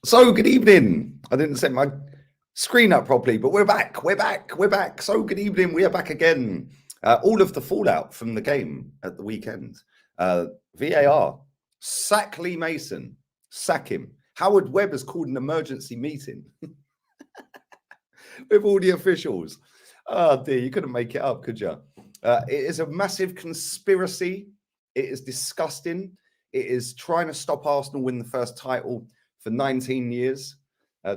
So, good evening. I didn't set my screen up properly, but we're back. We're back. We're back. So, good evening. We are back again. All of the fallout from the game at the weekend. VAR. Sack Lee Mason. Sack him. Howard Webb has called an emergency meeting with all the officials. Oh, dear. You couldn't make it up, could you? It is a massive conspiracy. It is disgusting. It is trying to stop Arsenal win the first title for 19 years.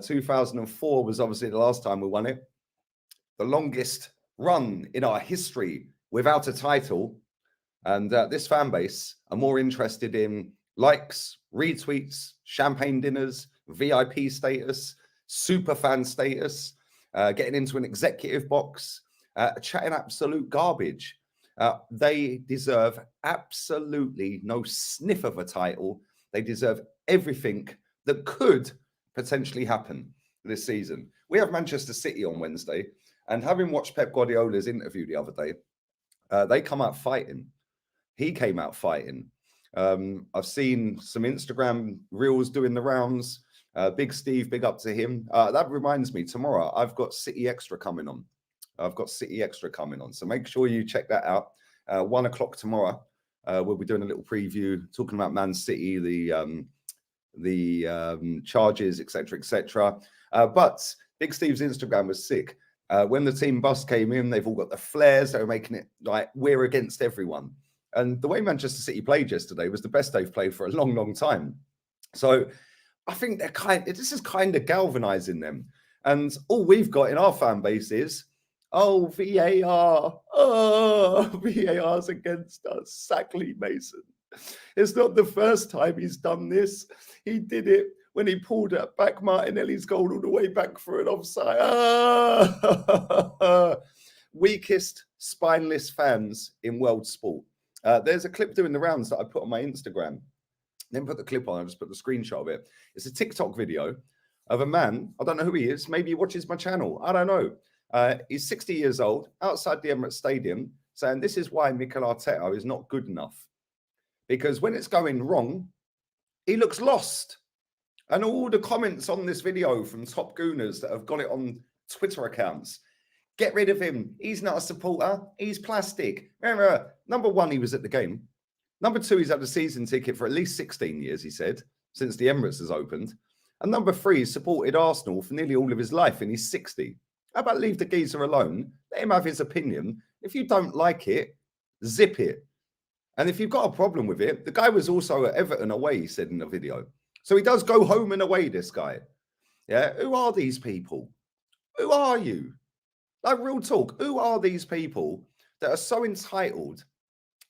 2004 was obviously the last time we won it. The longest run in our history without a title. And this fan base are more interested in likes, retweets, champagne dinners, VIP status, super fan status, getting into an executive box, chatting absolute garbage. They deserve absolutely no sniff of a title. They deserve everything that could potentially happen this season. We have Manchester City on Wednesday, and having watched Pep Guardiola's interview the other day, they come out fighting. He came out fighting. I've seen some Instagram reels doing the rounds. Big Steve, big up to him. That reminds me, tomorrow I've got City Extra coming on. So make sure you check that out. 1 o'clock tomorrow. We'll be doing a little preview, talking about Man City, the charges, etc. But Big Steve's Instagram was sick. When the team bus came in, they've all got the flares. They were making it like we're against everyone. And the way Manchester City played yesterday was the best they've played for a long, long time. So I think this is kind of galvanizing them. And all we've got in our fan base is, oh, VAR. Oh, VAR's against us. Sack Lee Mason. It's not the first time he's done this. He did it when he pulled back Martinelli's goal all the way back for an offside. Weakest, spineless fans in world sport. There's a clip doing the rounds that I put on my Instagram. Then put the clip on. I just put the screenshot of it. It's a TikTok video of a man. I don't know who he is. Maybe he watches my channel. I don't know. He's 60 years old, outside the Emirates Stadium, saying this is why Mikel Arteta is not good enough. Because when it's going wrong, he looks lost. And all the comments on this video from top gooners that have got it on Twitter accounts, get rid of him. He's not a supporter. He's plastic. Remember, number one, he was at the game. Number two, he's had a season ticket for at least 16 years, he said, since the Emirates has opened. And number three, he's supported Arsenal for nearly all of his life, and he's 60. How about leave the geezer alone? Let him have his opinion. If you don't like it, zip it. And if you've got a problem with it, the guy was also at Everton away, he said in the video. So he does go home and away, this guy. Yeah, who are these people? Who are you? Like, real talk, who are these people that are so entitled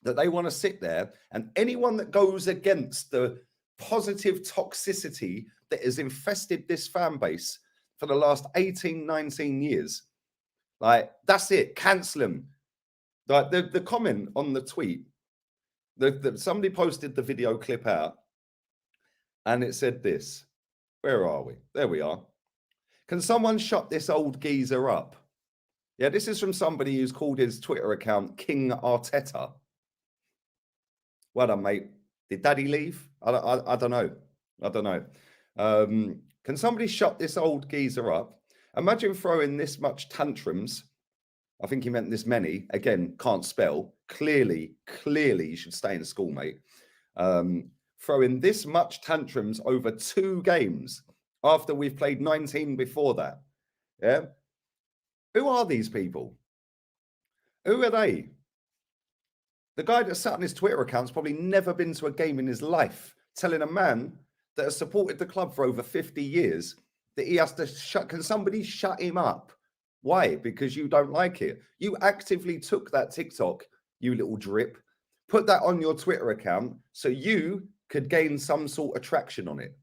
that they want to sit there, and anyone that goes against the positive toxicity that has infested this fan base for the last 18, 19 years, like, that's it, cancel them. Like, the comment on the tweet, somebody posted the video clip out, and it said this. Where are we? There we are. Can someone shut this old geezer up? Yeah, this is from somebody who's called his Twitter account King Arteta. Well done, mate. Did Daddy leave? I don't know. I don't know. Can somebody shut this old geezer up? Imagine throwing this much tantrums. I think he meant this many. Again, can't spell. Clearly, you should stay in school, mate. Throwing this much tantrums over 2 games after we've played 19 before that. Yeah. Who are these people? Who are they? The guy that sat on his Twitter account's probably never been to a game in his life, telling a man that has supported the club for over 50 years that he has to shut. Can somebody shut him up? Why? Because you don't like it. You actively took that TikTok, you little drip, put that on your Twitter account so you could gain some sort of traction on it.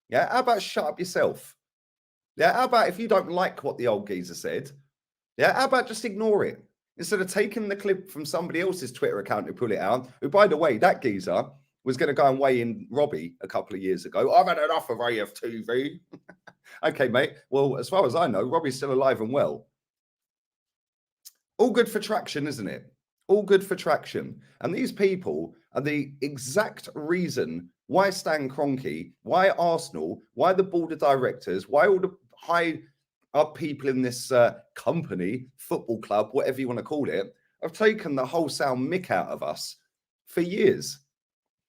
Yeah. How about shut up yourself? Yeah. How about if you don't like what the old geezer said? Yeah. How about just ignore it? Instead of taking the clip from somebody else's Twitter account to pull it out, who, by the way, that geezer was going to go and weigh in Robbie a couple of years ago. I've had enough of AFTV. Okay, mate. Well, as far as I know, Robbie's still alive and well. All good for traction, isn't it? All good for traction. And these people are the exact reason Why Stan Kroenke? Why Arsenal? Why the board of directors? Why all the high up people in this company, football club, whatever you want to call it, have taken the wholesale mick out of us for years?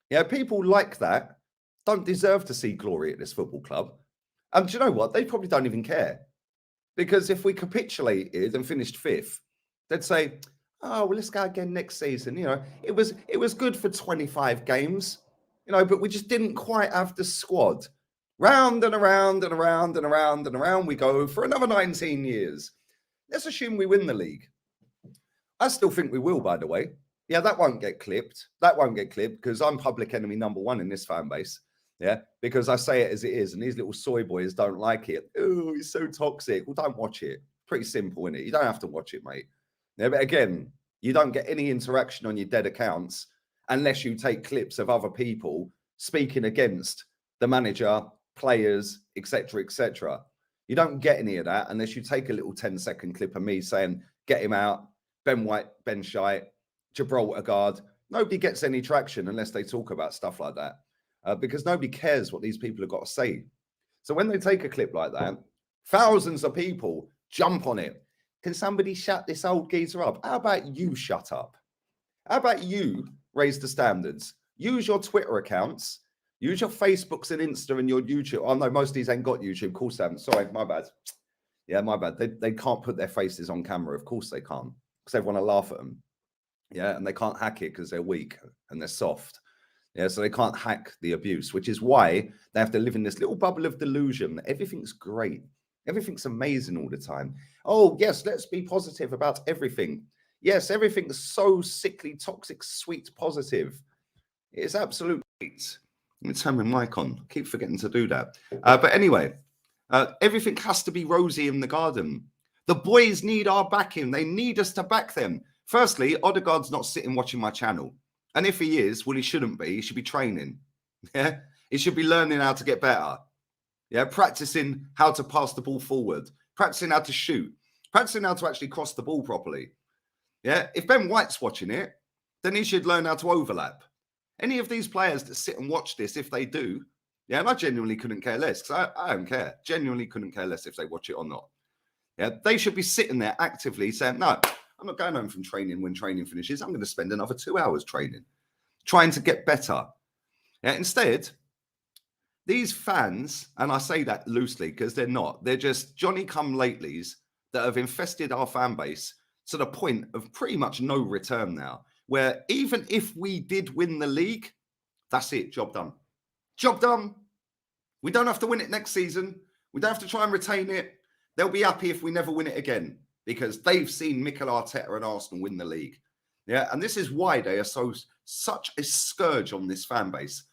Yeah, people like that don't deserve to see glory at this football club. And do you know what? They probably don't even care. Because if we capitulated and finished 5th, they'd say, oh, well, let's go again next season. You know, it was good for 25 games, you know, but we just didn't quite have the squad. Round and around and around and around and around we go for another 19 years. Let's assume we win the league. I still think we will, by the way. Yeah, that won't get clipped. That won't get clipped because I'm public enemy number 1 in this fan base. Yeah, because I say it as it is, and these little soy boys don't like it. Oh, it's so toxic. Well, don't watch it. Pretty simple, isn't it? You don't have to watch it, mate. Yeah, but again, you don't get any interaction on your dead accounts unless you take clips of other people speaking against the manager, players, etc., etc. You don't get any of that unless you take a little 10-second clip of me saying, get him out, Ben White, Ben Shite, Gibraltar guard. Nobody gets any traction unless they talk about stuff like that. Because nobody cares what these people have got to say. So when they take a clip like that, thousands of people jump on it. Can somebody shut this old geezer up? How about you shut up? How about you raise the standards? Use your Twitter accounts. Use your Facebooks and Insta and your YouTube. Oh, no, most of these ain't got YouTube. Of course they haven't. Sorry, my bad. Yeah, my bad. They can't put their faces on camera. Of course they can't. Because everyone will laugh at them. Yeah, and they can't hack it because they're weak and they're soft. Yeah, so they can't hack the abuse, which is why they have to live in this little bubble of delusion that everything's great. Everything's amazing all the time. Oh, yes, let's be positive about everything. Yes, everything's so sickly, toxic, sweet, positive. It's absolute. Let me turn my mic on. I keep forgetting to do that. But anyway, everything has to be rosy in the garden. The boys need our backing. They need us to back them. Firstly, Odegaard's not sitting watching my channel. And if he is, well, he shouldn't be. He should be training. Yeah, he should be learning how to get better. Yeah, practicing how to pass the ball forward, practicing how to shoot, practicing how to actually cross the ball properly. Yeah, if Ben White's watching it, then he should learn how to overlap. Any of these players that sit and watch this, if they do, yeah, and I genuinely couldn't care less because I don't care. Genuinely couldn't care less if they watch it or not. Yeah, they should be sitting there actively saying, no, I'm not going home from training when training finishes. I'm going to spend another 2 hours training, trying to get better. Yeah, instead, these fans, and I say that loosely because they're not, they're just Johnny-come-latelys that have infested our fan base to the point of pretty much no return now, where even if we did win the league, that's it, job done. Job done. We don't have to win it next season. We don't have to try and retain it. They'll be happy if we never win it again, because they've seen Mikel Arteta and Arsenal win the league. Yeah, and this is why they are such a scourge on this fan base.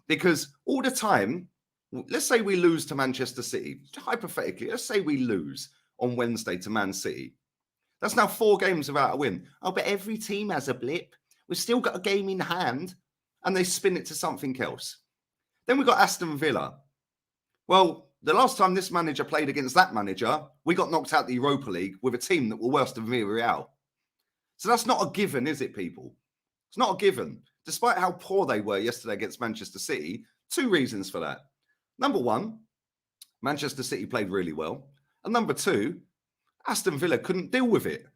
Because all the time, let's say we lose to Manchester City. Hypothetically, let's say we lose on Wednesday to Man City. That's now 4 games without a win. Oh, but every team has a blip. We've still got a game in hand. And they spin it to something else. Then we've got Aston Villa. Well, the last time this manager played against that manager, we got knocked out the Europa League with a team that were worse than Villarreal. So that's not a given, is it, people? It's not a given. Despite how poor they were yesterday against Manchester City, 2 reasons for that. Number 1, Manchester City played really well. And number 2, Aston Villa couldn't deal with it.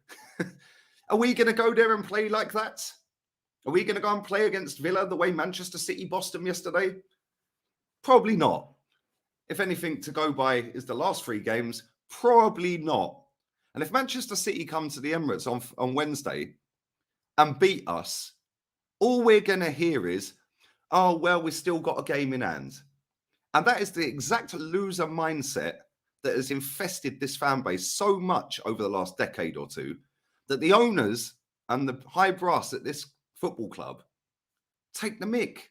Are we going to go there and play like that? Are we going to go and play against Villa the way Manchester City bossed them yesterday? Probably not. If anything to go by is the last 3 games, probably not. And if Manchester City come to the Emirates on Wednesday and beat us, all we're going to hear is, oh, well, we've still got a game in hand. And that is the exact loser mindset that has infested this fan base so much over the last decade or two, that the owners and the high brass at this football club take the mick.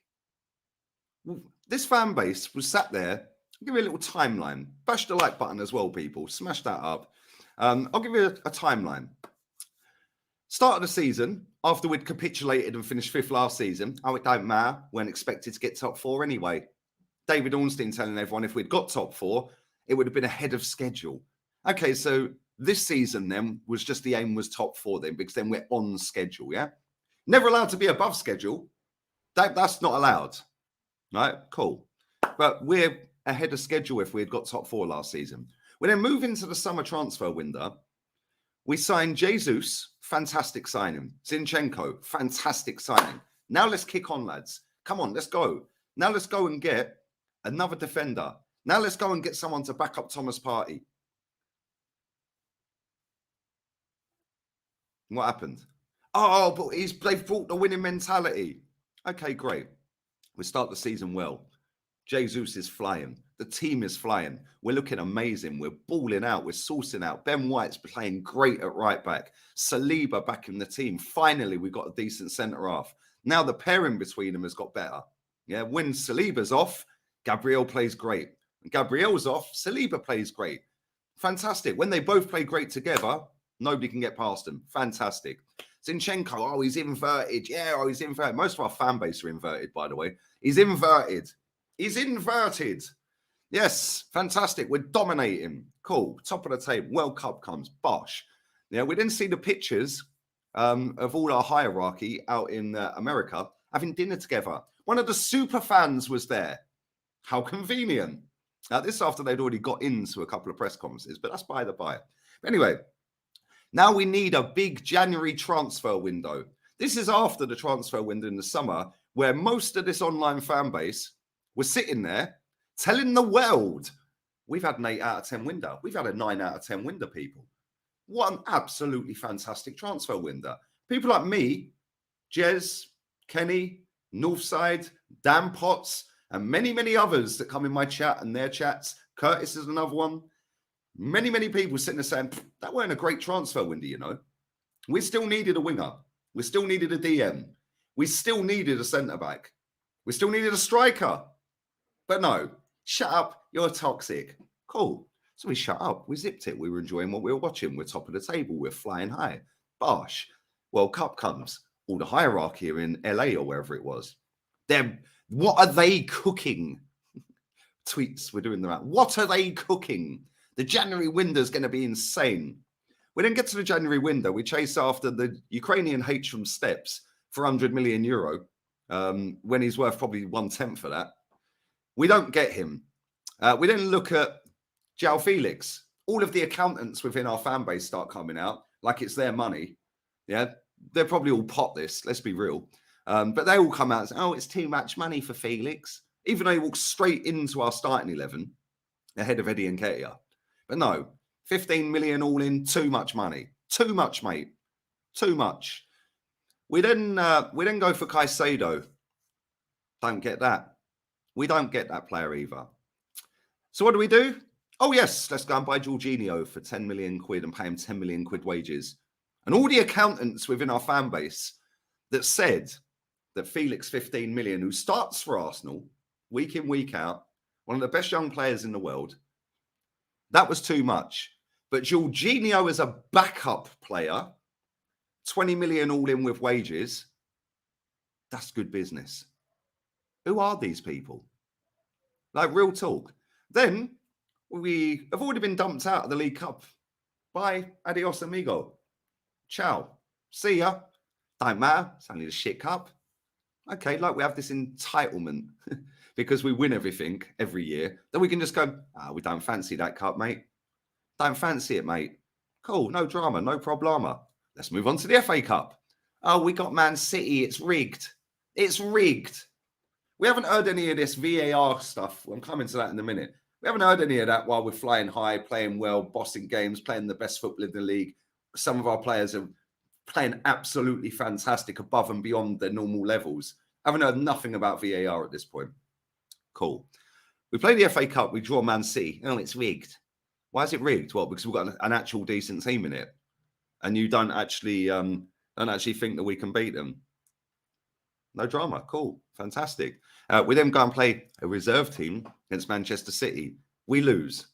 This fan base was sat there. I'll give you a little timeline. Bash the like button as well, people. Smash that up. I'll give you a timeline. Start of the season, after we'd capitulated and finished 5th last season. Oh, it don't matter. Weren't expected to get top 4 anyway. David Ornstein telling everyone if we'd got top 4, it would have been ahead of schedule. Okay, so this season then was just the aim was top 4 then, because then we're on schedule, yeah? Never allowed to be above schedule. That's not allowed. Right? Cool. But we're ahead of schedule if we had got top 4 last season. We then move into the summer transfer window. We signed Jesus, fantastic signing. Zinchenko, fantastic signing. Now let's kick on, lads. Come on, let's go. Now let's go and get another defender. Now let's go and get someone to back up Thomas Partey. What happened? Oh, but they've brought the winning mentality. Okay, great. We start the season well. Jesus is flying. The team is flying. We're looking amazing. We're balling out. We're sourcing out. Ben White's playing great at right back. Saliba back in the team. Finally, we've got a decent centre half. Now the pairing between them has got better. Yeah, when Saliba's off, Gabriel plays great. When Gabriel's off, Saliba plays great. Fantastic. When they both play great together, nobody can get past them. Fantastic. Zinchenko, oh, he's inverted. Yeah, oh, he's inverted. Most of our fan base are inverted, by the way. He's inverted. He's inverted. Yes, fantastic. We're dominating. Cool. Top of the table. World Cup comes. Bosh. Yeah, we didn't see the pictures of all our hierarchy out in America having dinner together. One of the super fans was there. How convenient. This after they'd already got into a couple of press conferences, but that's by the by. Anyway, now we need a big January transfer window. This is after the transfer window in the summer, where most of this online fan base was sitting there telling the world, we've had an 8 out of 10 window. We've had a 9 out of 10 window, people. What an absolutely fantastic transfer window. People like me, Jez, Kenny, Northside, Dan Potts, and many, many others that come in my chat and their chats. Curtis is another one. Many, many people sitting there saying, that weren't a great transfer window, you know. We still needed a winger. We still needed a DM. We still needed a centre-back. We still needed a striker. But no, shut up, you're toxic. Cool. So we shut up. We zipped it. We were enjoying what we were watching. We're top of the table. We're flying high. Bosh. World Cup comes. All the hierarchy are in LA or wherever it was. What are they cooking? Tweets were doing that. What are they cooking? The January window is going to be insane. We didn't get to the January window. We chase after the Ukrainian H from Steps for 100 million euro when he's worth probably 1/10 of that. We don't get him. We then look at João Felix. All of the accountants within our fan base start coming out like it's their money. Yeah, they're probably all pot this, let's be real. But they all come out and say, oh, it's too much money for Felix. Even though he walks straight into our starting 11 ahead of Eddie Nketiah. But no, 15 million all in, too much money. Too much, mate. Too much. We then go for Caicedo. Don't get that. We don't get that player either. So what do? Oh, yes, let's go and buy Jorginho for 10 million quid and pay him 10 million quid wages. And all the accountants within our fan base that said that Felix 15 million, who starts for Arsenal week in, week out, one of the best young players in the world, that was too much. But Jorginho as a backup player, 20 million all in with wages, that's good business. Who are these people? Like, real talk. Then we have already been dumped out of the League Cup. Bye, adios amigo. Ciao. See ya. Don't matter. It's only the shit cup. Okay, like we have this entitlement because we win everything every year. Then we can just go, we don't fancy that cup, mate. Don't fancy it, mate. Cool, no drama, no problema. Let's move on to the FA Cup. Oh, we got Man City. It's rigged. It's rigged. We haven't heard any of this VAR stuff. I'm coming to that in a minute. We haven't heard any of that while we're flying high, playing well, bossing games, playing the best football in the league. Some of our players are playing absolutely fantastic above and beyond their normal levels. I haven't heard nothing about VAR at this point. Cool. We play the FA Cup. We draw Man City. Oh, it's rigged. Why is it rigged? Well, because we've got an actual decent team in it, and you don't actually think that we can beat them. No drama. Cool. Fantastic. We then go and play a reserve team against Manchester City. We lose.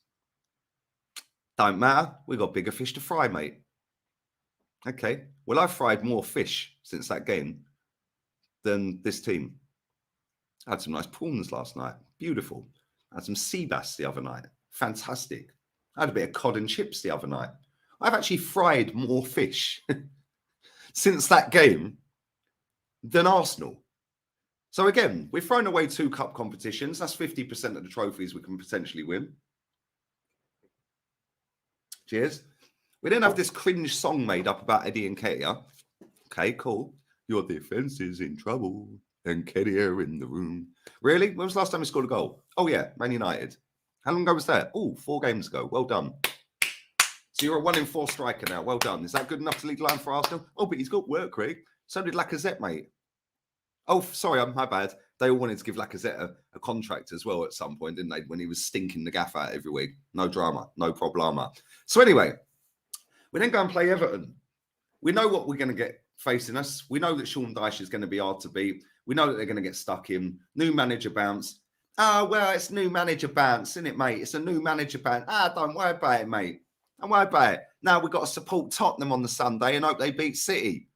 Don't matter. We've got bigger fish to fry, mate. Okay. Well, I've fried more fish since that game than this team. I had some nice prawns last night. Beautiful. I had some sea bass the other night. Fantastic. I had a bit of cod and chips the other night. I've actually fried more fish since that game than Arsenal. So again, we've thrown away 2 cup competitions. That's 50% of the trophies we can potentially win. Cheers. We then have this cringe song made up about Eddie and Ketia. Okay, cool. Your defense is in trouble and Ketia in the room. Really? When was the last time we scored a goal? Oh, yeah, Man United. How long ago was that? Oh, 4 games ago. Well done. So you're a 1 in 4 striker now. Well done. Is that good enough to lead the line for Arsenal? Oh, but he's got work, Craig. So did Lacazette, mate. Oh, sorry, my bad. They all wanted to give Lacazette a contract as well at some point, didn't they? When he was stinking the gaff out every week. No drama, no problema. So anyway, we then go and play Everton. We know what we're going to get facing us. We know that Sean Dyche is going to be hard to beat. We know that they're going to get stuck in. New manager bounce. Oh, well, it's new manager bounce, isn't it, mate? It's a new manager bounce. Don't worry about it, mate. Don't worry about it. Now we've got to support Tottenham on the Sunday and hope they beat City.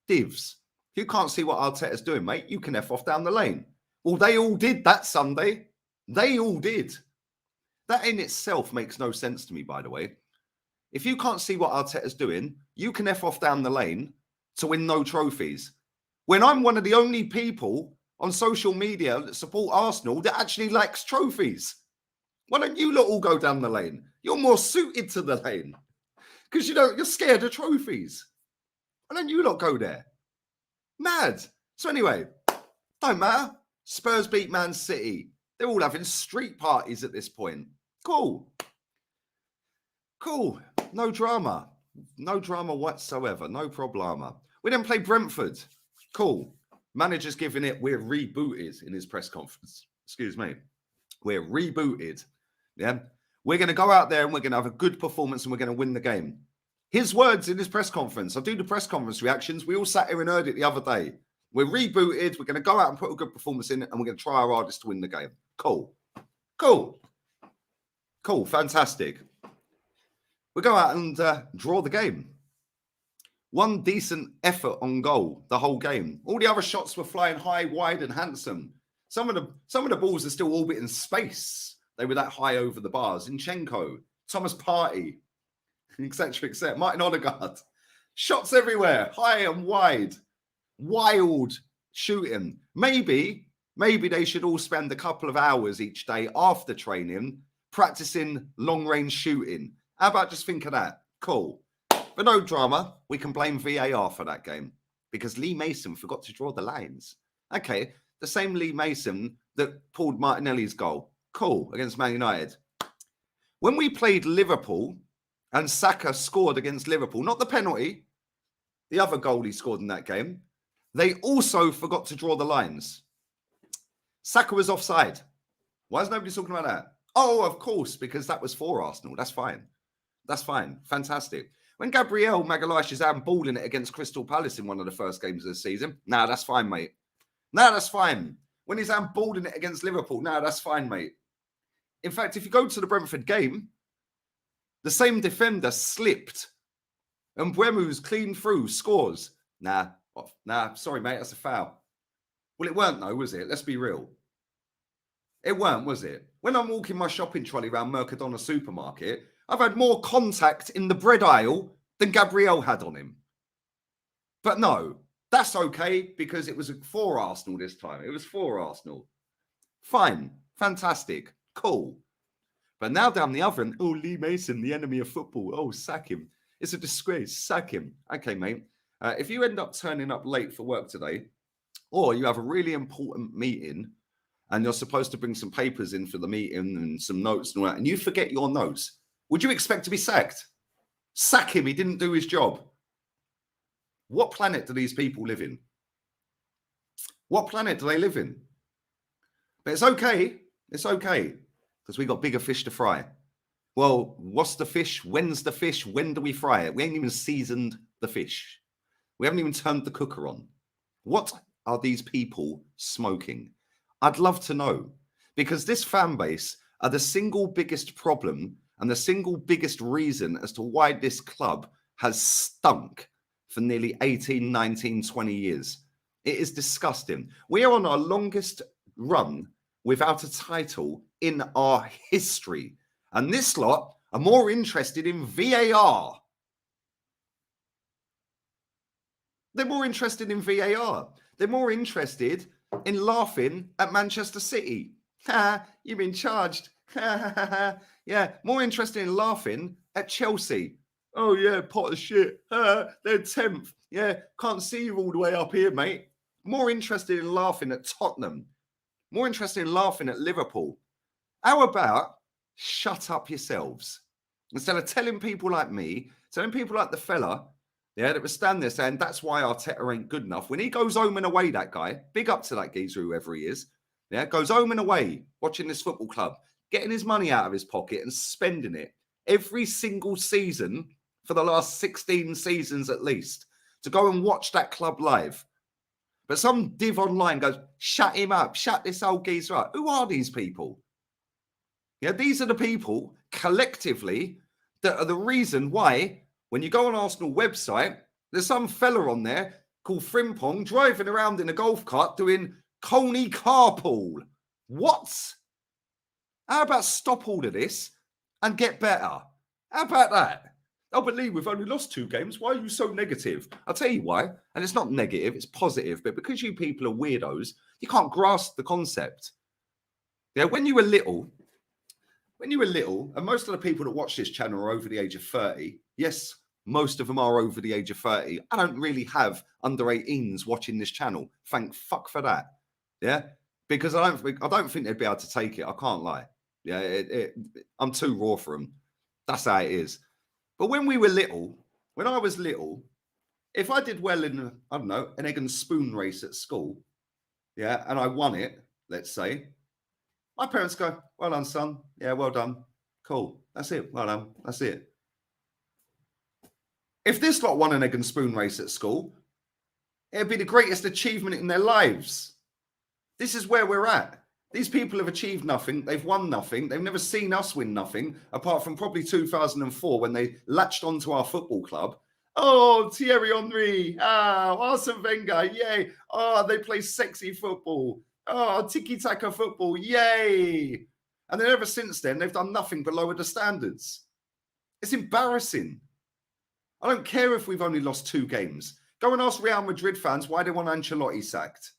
Divs. If you can't see what Arteta's doing, mate, you can F off down the lane. Well, they all did that Sunday. They all did. That in itself makes no sense to me, by the way. If you can't see what Arteta's doing, you can F off down the lane to win no trophies. When I'm one of the only people on social media that support Arsenal that actually likes trophies. Why don't you lot all go down the lane? You're more suited to the lane. Because, you're scared of trophies. Why don't you lot go there? Mad. So anyway, don't matter. Spurs beat Man City. They're all having street parties at this point. Cool. Cool. No drama. No drama whatsoever. No problema. We then play Brentford. Cool. Manager's giving it, we're rebooted in his press conference. Excuse me. We're rebooted. Yeah. We're going to go out there and we're going to have a good performance and we're going to win the game. His words in his press conference. I do the press conference reactions. We all sat here and heard it the other day. We're rebooted. We're going to go out and put a good performance in and we're going to try our hardest to win the game. Cool. Cool. Cool. Fantastic. We go out and draw the game. One decent effort on goal the whole game. All the other shots were flying high, wide, and handsome. Some of the balls are still orbiting space. They were that high over the bars. Zinchenko, Thomas Partey, etc., etc. Martin Odegaard. Shots everywhere, high and wide. Wild shooting. Maybe they should all spend a couple of hours each day after training practicing long-range shooting. How about just think of that? Cool. But no drama. We can blame VAR for that game because Lee Mason forgot to draw the lines. Okay, the same Lee Mason that pulled Martinelli's goal. Cool, against Man United. When we played Liverpool and Saka scored against Liverpool, not the penalty, the other goal he scored in that game, they also forgot to draw the lines. Saka was offside. Why is nobody talking about that? Oh, of course, because that was for Arsenal. That's fine. That's fine. Fantastic. When Gabriel Magalhaes is handballing it against Crystal Palace in one of the first games of the season, that's fine, mate. That's fine. When he's handballing it against Liverpool, that's fine, mate. In fact, if you go to the Brentford game, the same defender slipped and Bremu's clean through, scores. Sorry, mate, that's a foul. Well, it weren't though, was it? Let's be real. It weren't, was it? When I'm walking my shopping trolley around Mercadona supermarket, I've had more contact in the bread aisle than Gabriel had on him. But no, that's okay because it was for Arsenal this time. It was for Arsenal. Fine. Fantastic. Cool. But now down the other end, Lee Mason, the enemy of football. Oh, sack him. It's a disgrace. Sack him. Okay, mate. If you end up turning up late for work today, or you have a really important meeting and you're supposed to bring some papers in for the meeting and some notes and all that, and you forget your notes, would you expect to be sacked? Sack him. He didn't do his job. What planet do these people live in? What planet do they live in? But it's okay. It's okay. Because we got bigger fish to fry. Well, what's the fish? When's the fish? When do we fry it? We ain't even seasoned the fish. We haven't even turned the cooker on. What are these people smoking? I'd love to know. Because this fan base are the single biggest problem and the single biggest reason as to why this club has stunk for nearly 18, 19, 20 years. It is disgusting. We are on our longest run without a title in our history. And this lot are more interested in VAR. They're more interested in VAR. They're more interested in laughing at Manchester City. Ha, you've been charged. Yeah, more interested in laughing at Chelsea. Oh, yeah, pot of shit. They're 10th. Yeah, can't see you all the way up here, mate. More interested in laughing at Tottenham. More interested in laughing at Liverpool. How about shut up yourselves? Instead of telling people like me, telling people like the fella, yeah, that was standing there saying that's why Arteta ain't good enough. When he goes home and away, that guy, big up to that geezer, whoever he is, yeah, goes home and away watching this football club, getting his money out of his pocket and spending it every single season for the last 16 seasons at least to go and watch that club live. But some div online goes, shut him up, shut this old geezer up. Who are these people? Yeah, these are the people collectively that are the reason why when you go on Arsenal website, there's some fella on there called Frimpong driving around in a golf cart doing Coney carpool. What? How about stop all of this and get better? How about that? Oh, but Lee, we've only lost 2 games. Why are you so negative? I'll tell you why. And it's not negative, it's positive. But because you people are weirdos, you can't grasp the concept. Yeah, when you were little, and most of the people that watch this channel are over the age of 30. Yes, most of them are over the age of 30. I don't really have under 18s watching this channel. Thank fuck for that. Yeah, because I don't think they'd be able to take it. I can't lie. Yeah, I'm too raw for them. That's how it is. But when we were little, when I was little, if I did well in, I don't know, an egg and spoon race at school, yeah, and I won it, let's say, my parents go, well done, son. Yeah, well done. Cool. That's it. Well done. That's it. If this lot won an egg and spoon race at school, it'd be the greatest achievement in their lives. This is where we're at. These people have achieved nothing. They've won nothing. They've never seen us win nothing, apart from probably 2004 when they latched onto our football club. Oh, Thierry Henry. Arsene Wenger. Yay. Oh, they play sexy football. Oh, tiki-taka football. Yay. And then ever since then, they've done nothing but lower the standards. It's embarrassing. I don't care if we've only lost 2 games. Go and ask Real Madrid fans why they want Ancelotti sacked.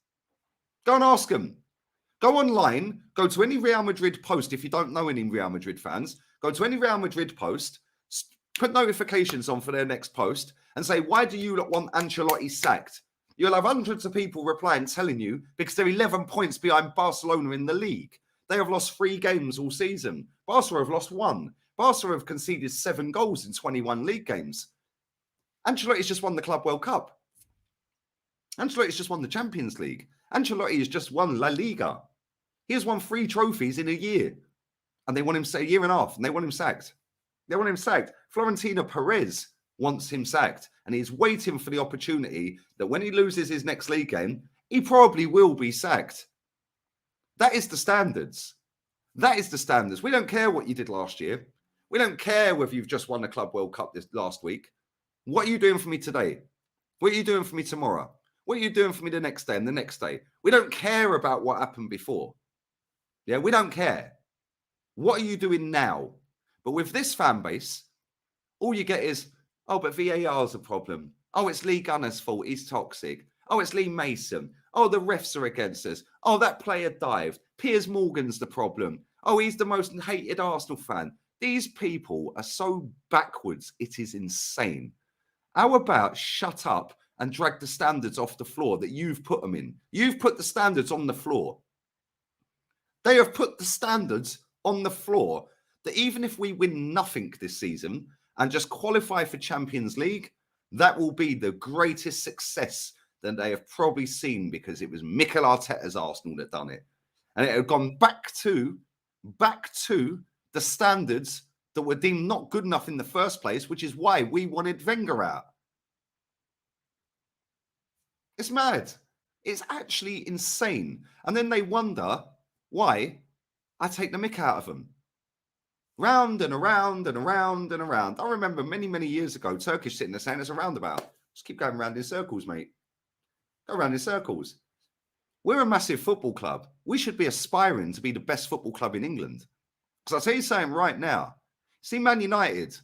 Go and ask them. Go online, go to any Real Madrid post. If you don't know any Real Madrid fans, go to any Real Madrid post, put notifications on for their next post and say, why do you want Ancelotti sacked? You'll have hundreds of people replying telling you because they're 11 points behind Barcelona in the league. They have lost 3 games all season. Barca have lost 1. Barca have conceded 7 goals in 21 league games. Ancelotti's just won the Club World Cup. Ancelotti's just won the Champions League. Ancelotti has just won La Liga. He has won 3 trophies in a year. And they want him, a year and a half, and they want him sacked. They want him sacked. Florentino Perez wants him sacked. And he's waiting for the opportunity that when he loses his next league game, he probably will be sacked. That is the standards. That is the standards. We don't care what you did last year. We don't care whether you've just won the Club World Cup this last week. What are you doing for me today? What are you doing for me tomorrow? What are you doing for me the next day and the next day? We don't care about what happened before. Yeah, we don't care. What are you doing now? But with this fan base, all you get is, oh, but VAR's a problem. Oh, it's Lee Gunner's fault. He's toxic. Oh, it's Lee Mason. Oh, the refs are against us. Oh, that player dived. Piers Morgan's the problem. Oh, he's the most hated Arsenal fan. These people are so backwards. It is insane. How about shut up and drag the standards off the floor that you've put them in? You've put the standards on the floor. They have put the standards on the floor that even if we win nothing this season and just qualify for Champions League, that will be the greatest success that they have probably seen because it was Mikel Arteta's Arsenal that done it. And it had gone back to the standards that were deemed not good enough in the first place, which is why we wanted Wenger out. It's mad. It's actually insane. And then they wonder why I take the mick out of them. Round and around and around and around. I remember many, many years ago, Turkish sitting there saying it's a roundabout. Just keep going round in circles, mate. Go round in circles. We're a massive football club. We should be aspiring to be the best football club in England. Because I'll tell you something right now. See Man United,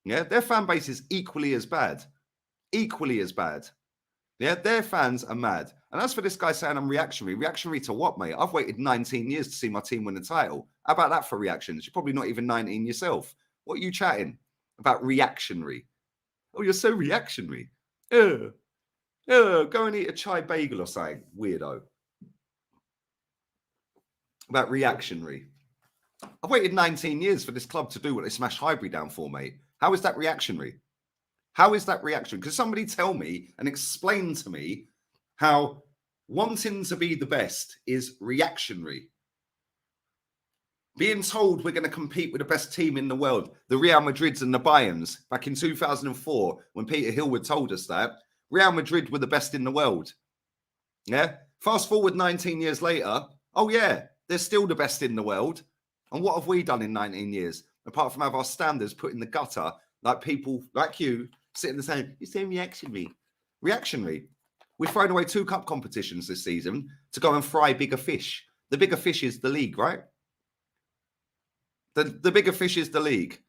yeah, their fan base is equally as bad. Equally as bad. Yeah, their fans are mad. And as for this guy saying I'm reactionary, reactionary to what, mate? I've waited 19 years to see my team win the title. How about that for reactions? You're probably not even 19 yourself. What are you chatting about reactionary? Oh, you're so reactionary. Go and eat a chai bagel or something, weirdo. About reactionary. I've waited 19 years for this club to do what they smashed Highbury down for, mate. How is that reactionary? How is that reaction? Because somebody tell me and explain to me how wanting to be the best is reactionary. Being told we're going to compete with the best team in the world, the Real Madrids and the Bayerns, back in 2004, when Peter Hillwood told us that, Real Madrid were the best in the world. Yeah? Fast forward 19 years later, oh yeah, they're still the best in the world. And what have we done in 19 years? Apart from have our standards put in the gutter, like people like you sitting there saying, you're saying reactionary. Reactionary. We've thrown away 2 cup competitions this season to go and fry bigger fish. The bigger fish is the league, right? The bigger fish is the league.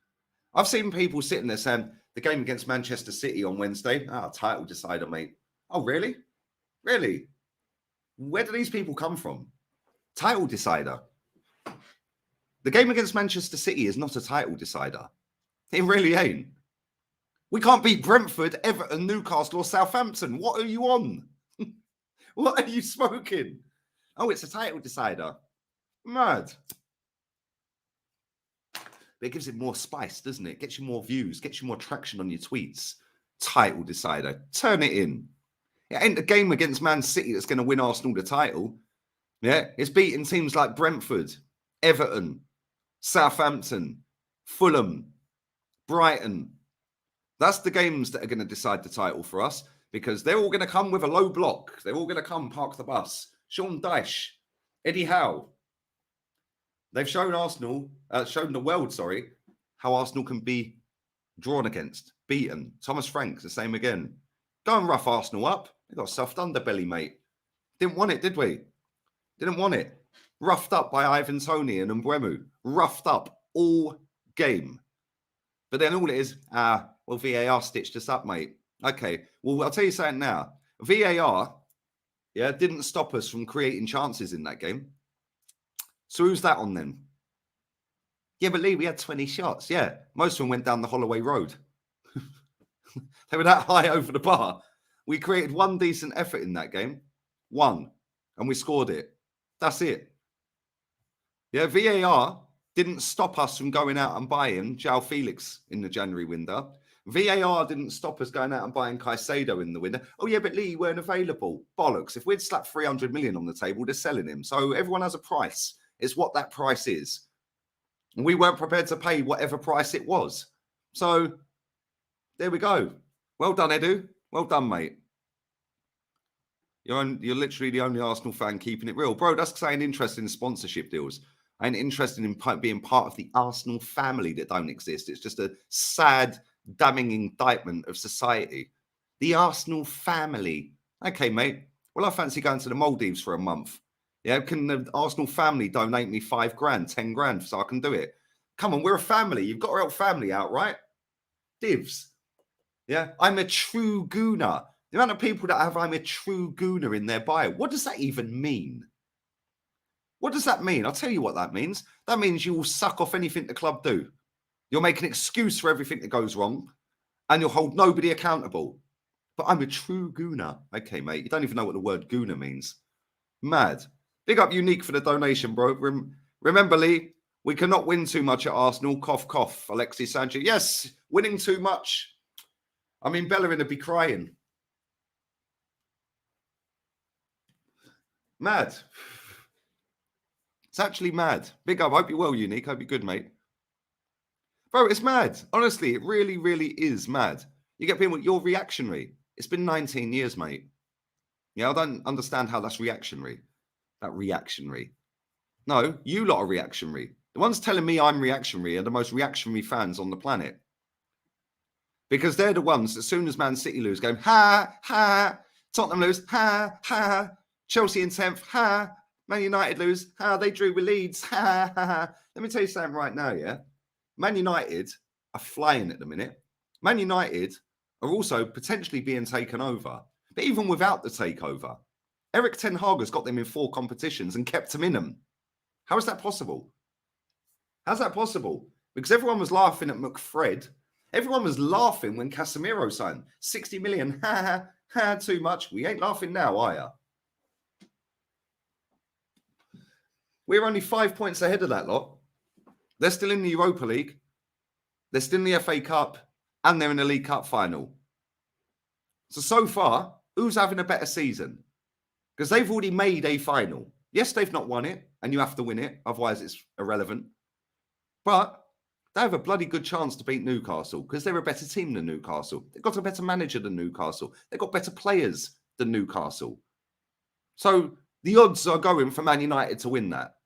I've seen people sitting there saying, the game against Manchester City on Wednesday, title decider, mate. Oh, really? Really? Where do these people come from? Title decider. The game against Manchester City is not a title decider. It really ain't. We can't beat Brentford, Everton, Newcastle, or Southampton. What are you on? What are you smoking? Oh, it's a title decider. Mad. But it gives it more spice, doesn't it? Gets you more views, gets you more traction on your tweets. Title decider. Turn it in. It ain't a game against Man City that's going to win Arsenal the title. Yeah, it's beating teams like Brentford, Everton, Southampton, Fulham, Brighton. That's the games that are going to decide the title for us, because they're all going to come with a low block. They're all going to come park the bus. Sean Dyche, Eddie Howe. They've shown shown the world, how Arsenal can be drawn against, beaten. Thomas Frank's the same again. Go and rough Arsenal up. They got a soft underbelly, mate. Didn't want it, did we? Didn't want it. Roughed up by Ivan Toney and Mbeumo. Roughed up all game. But then all it is, well, VAR stitched us up, mate. Okay, well, I'll tell you something now. VAR, didn't stop us from creating chances in that game. So who's that on then? Yeah, but Lee, we had 20 shots. Yeah, most of them went down the Holloway Road. They were that high over the bar. We created one decent effort in that game. One. And we scored it. That's it. Yeah, VAR didn't stop us from going out and buying João Felix in the January window. VAR didn't stop us going out and buying Caicedo in the window. Oh, yeah, but Lee, you weren't available. Bollocks. If we'd slapped 300 million on the table, they're selling him. So everyone has a price. It's what that price is. And we weren't prepared to pay whatever price it was. So there we go. Well done, Edu. Well done, mate. You're literally the only Arsenal fan keeping it real. Bro, that's saying interested in sponsorship deals. I ain't interested in being part of the Arsenal family that don't exist. It's just a sad, damning indictment of society. The Arsenal family. Okay, mate. Well, I fancy going to the Maldives for a month. Yeah, can the Arsenal family donate me 5 grand, 10 grand so I can do it? Come on, we're a family. You've got to help family out, right? Divs. Yeah, I'm a true gooner. The amount of people that have I'm a true gooner in their bio, what does that even mean? What does that mean? I'll tell you what that means. That means you will suck off anything the club do. You'll make an excuse for everything that goes wrong, and you'll hold nobody accountable. But I'm a true gooner. Okay, mate, you don't even know what the word gooner means. Mad. Big up Unique for the donation, bro. Remember, Lee, we cannot win too much at Arsenal. Cough, cough. Alexis Sanchez. Yes, winning too much. I mean, Bellerin would be crying. Mad. It's actually mad. Big up. Hope you're well, Unique. Hope you're good, mate. Bro, it's mad. Honestly, it really, really is mad. You get people, you're reactionary. It's been 19 years, mate. Yeah, I don't understand how that's reactionary. That reactionary. No, you lot are reactionary. The ones telling me I'm reactionary are the most reactionary fans on the planet. Because they're the ones, as soon as Man City lose, going, ha, ha. Tottenham lose, ha, ha. Chelsea in 10th, ha. Man United lose, ha. They drew with Leeds, ha, ha, ha. Let me tell you something right now, yeah? Man United are flying at the minute. Man United are also potentially being taken over. But even without the takeover, Erik ten Hag has got them in 4 competitions and kept them in them. How is that possible? How's that possible? Because everyone was laughing at McFred. Everyone was laughing when Casemiro signed. 60 million. Ha, ha, ha, too much. We ain't laughing now, are ya? We're only 5 points ahead of that lot. They're still in the Europa League. They're still in the FA Cup. And they're in the League Cup final. So far, who's having a better season? Because they've already made a final. Yes, they've not won it. And you have to win it. Otherwise, it's irrelevant. But they have a bloody good chance to beat Newcastle because they're a better team than Newcastle. They've got a better manager than Newcastle. They've got better players than Newcastle. So the odds are going for Man United to win that.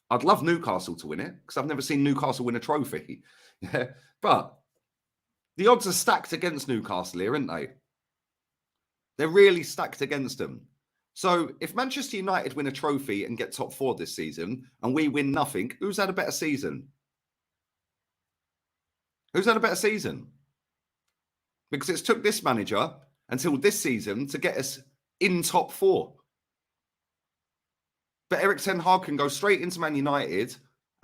I'd love Newcastle to win it because I've never seen Newcastle win a trophy. But the odds are stacked against Newcastle here, aren't they? They're really stacked against them. So if Manchester United win a trophy and get top 4 this season and we win nothing, who's had a better season? Who's had a better season? Because it's took this manager until this season to get us in top 4. But Erik ten Hag can go straight into Man United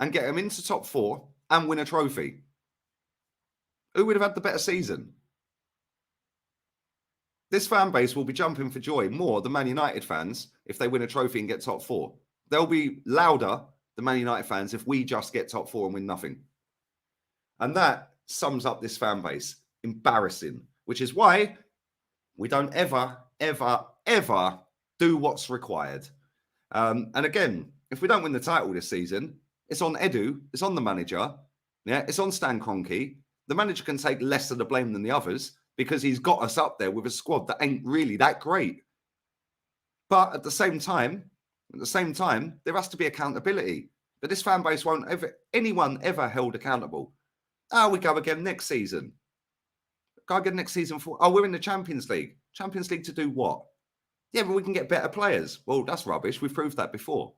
and get them into top 4 and win a trophy. Who would have had the better season? This fan base will be jumping for joy more than Man United fans if they win a trophy and get top 4. They'll be louder than Man United fans if we just get top 4 and win nothing. And that sums up this fan base. Embarrassing. Which is why we don't ever, ever, ever do what's required. And again, if we don't win the title this season, it's on Edu, it's on the manager, it's on Stan Kroenke. The manager can take less of the blame than the others because he's got us up there with a squad that ain't really that great. But at the same time, there has to be accountability. But this fan base won't anyone ever held accountable. We go again next season. Go again next season for, we're in the Champions League. Champions League to do what? Yeah, but we can get better players. Well, that's rubbish. We've proved that before.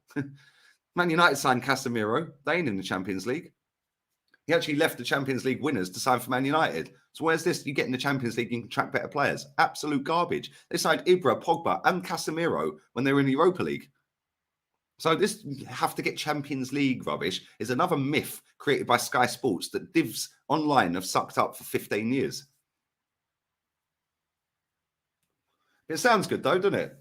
Man United signed Casemiro. They ain't in the Champions League. He actually left the Champions League winners to sign for Man United. So where's this? You get in the Champions League, you can attract better players. Absolute garbage. They signed Ibra, Pogba and Casemiro when they were in the Europa League. So this have to get Champions League rubbish is another myth created by Sky Sports that divs online have sucked up for 15 years. It sounds good though, doesn't it?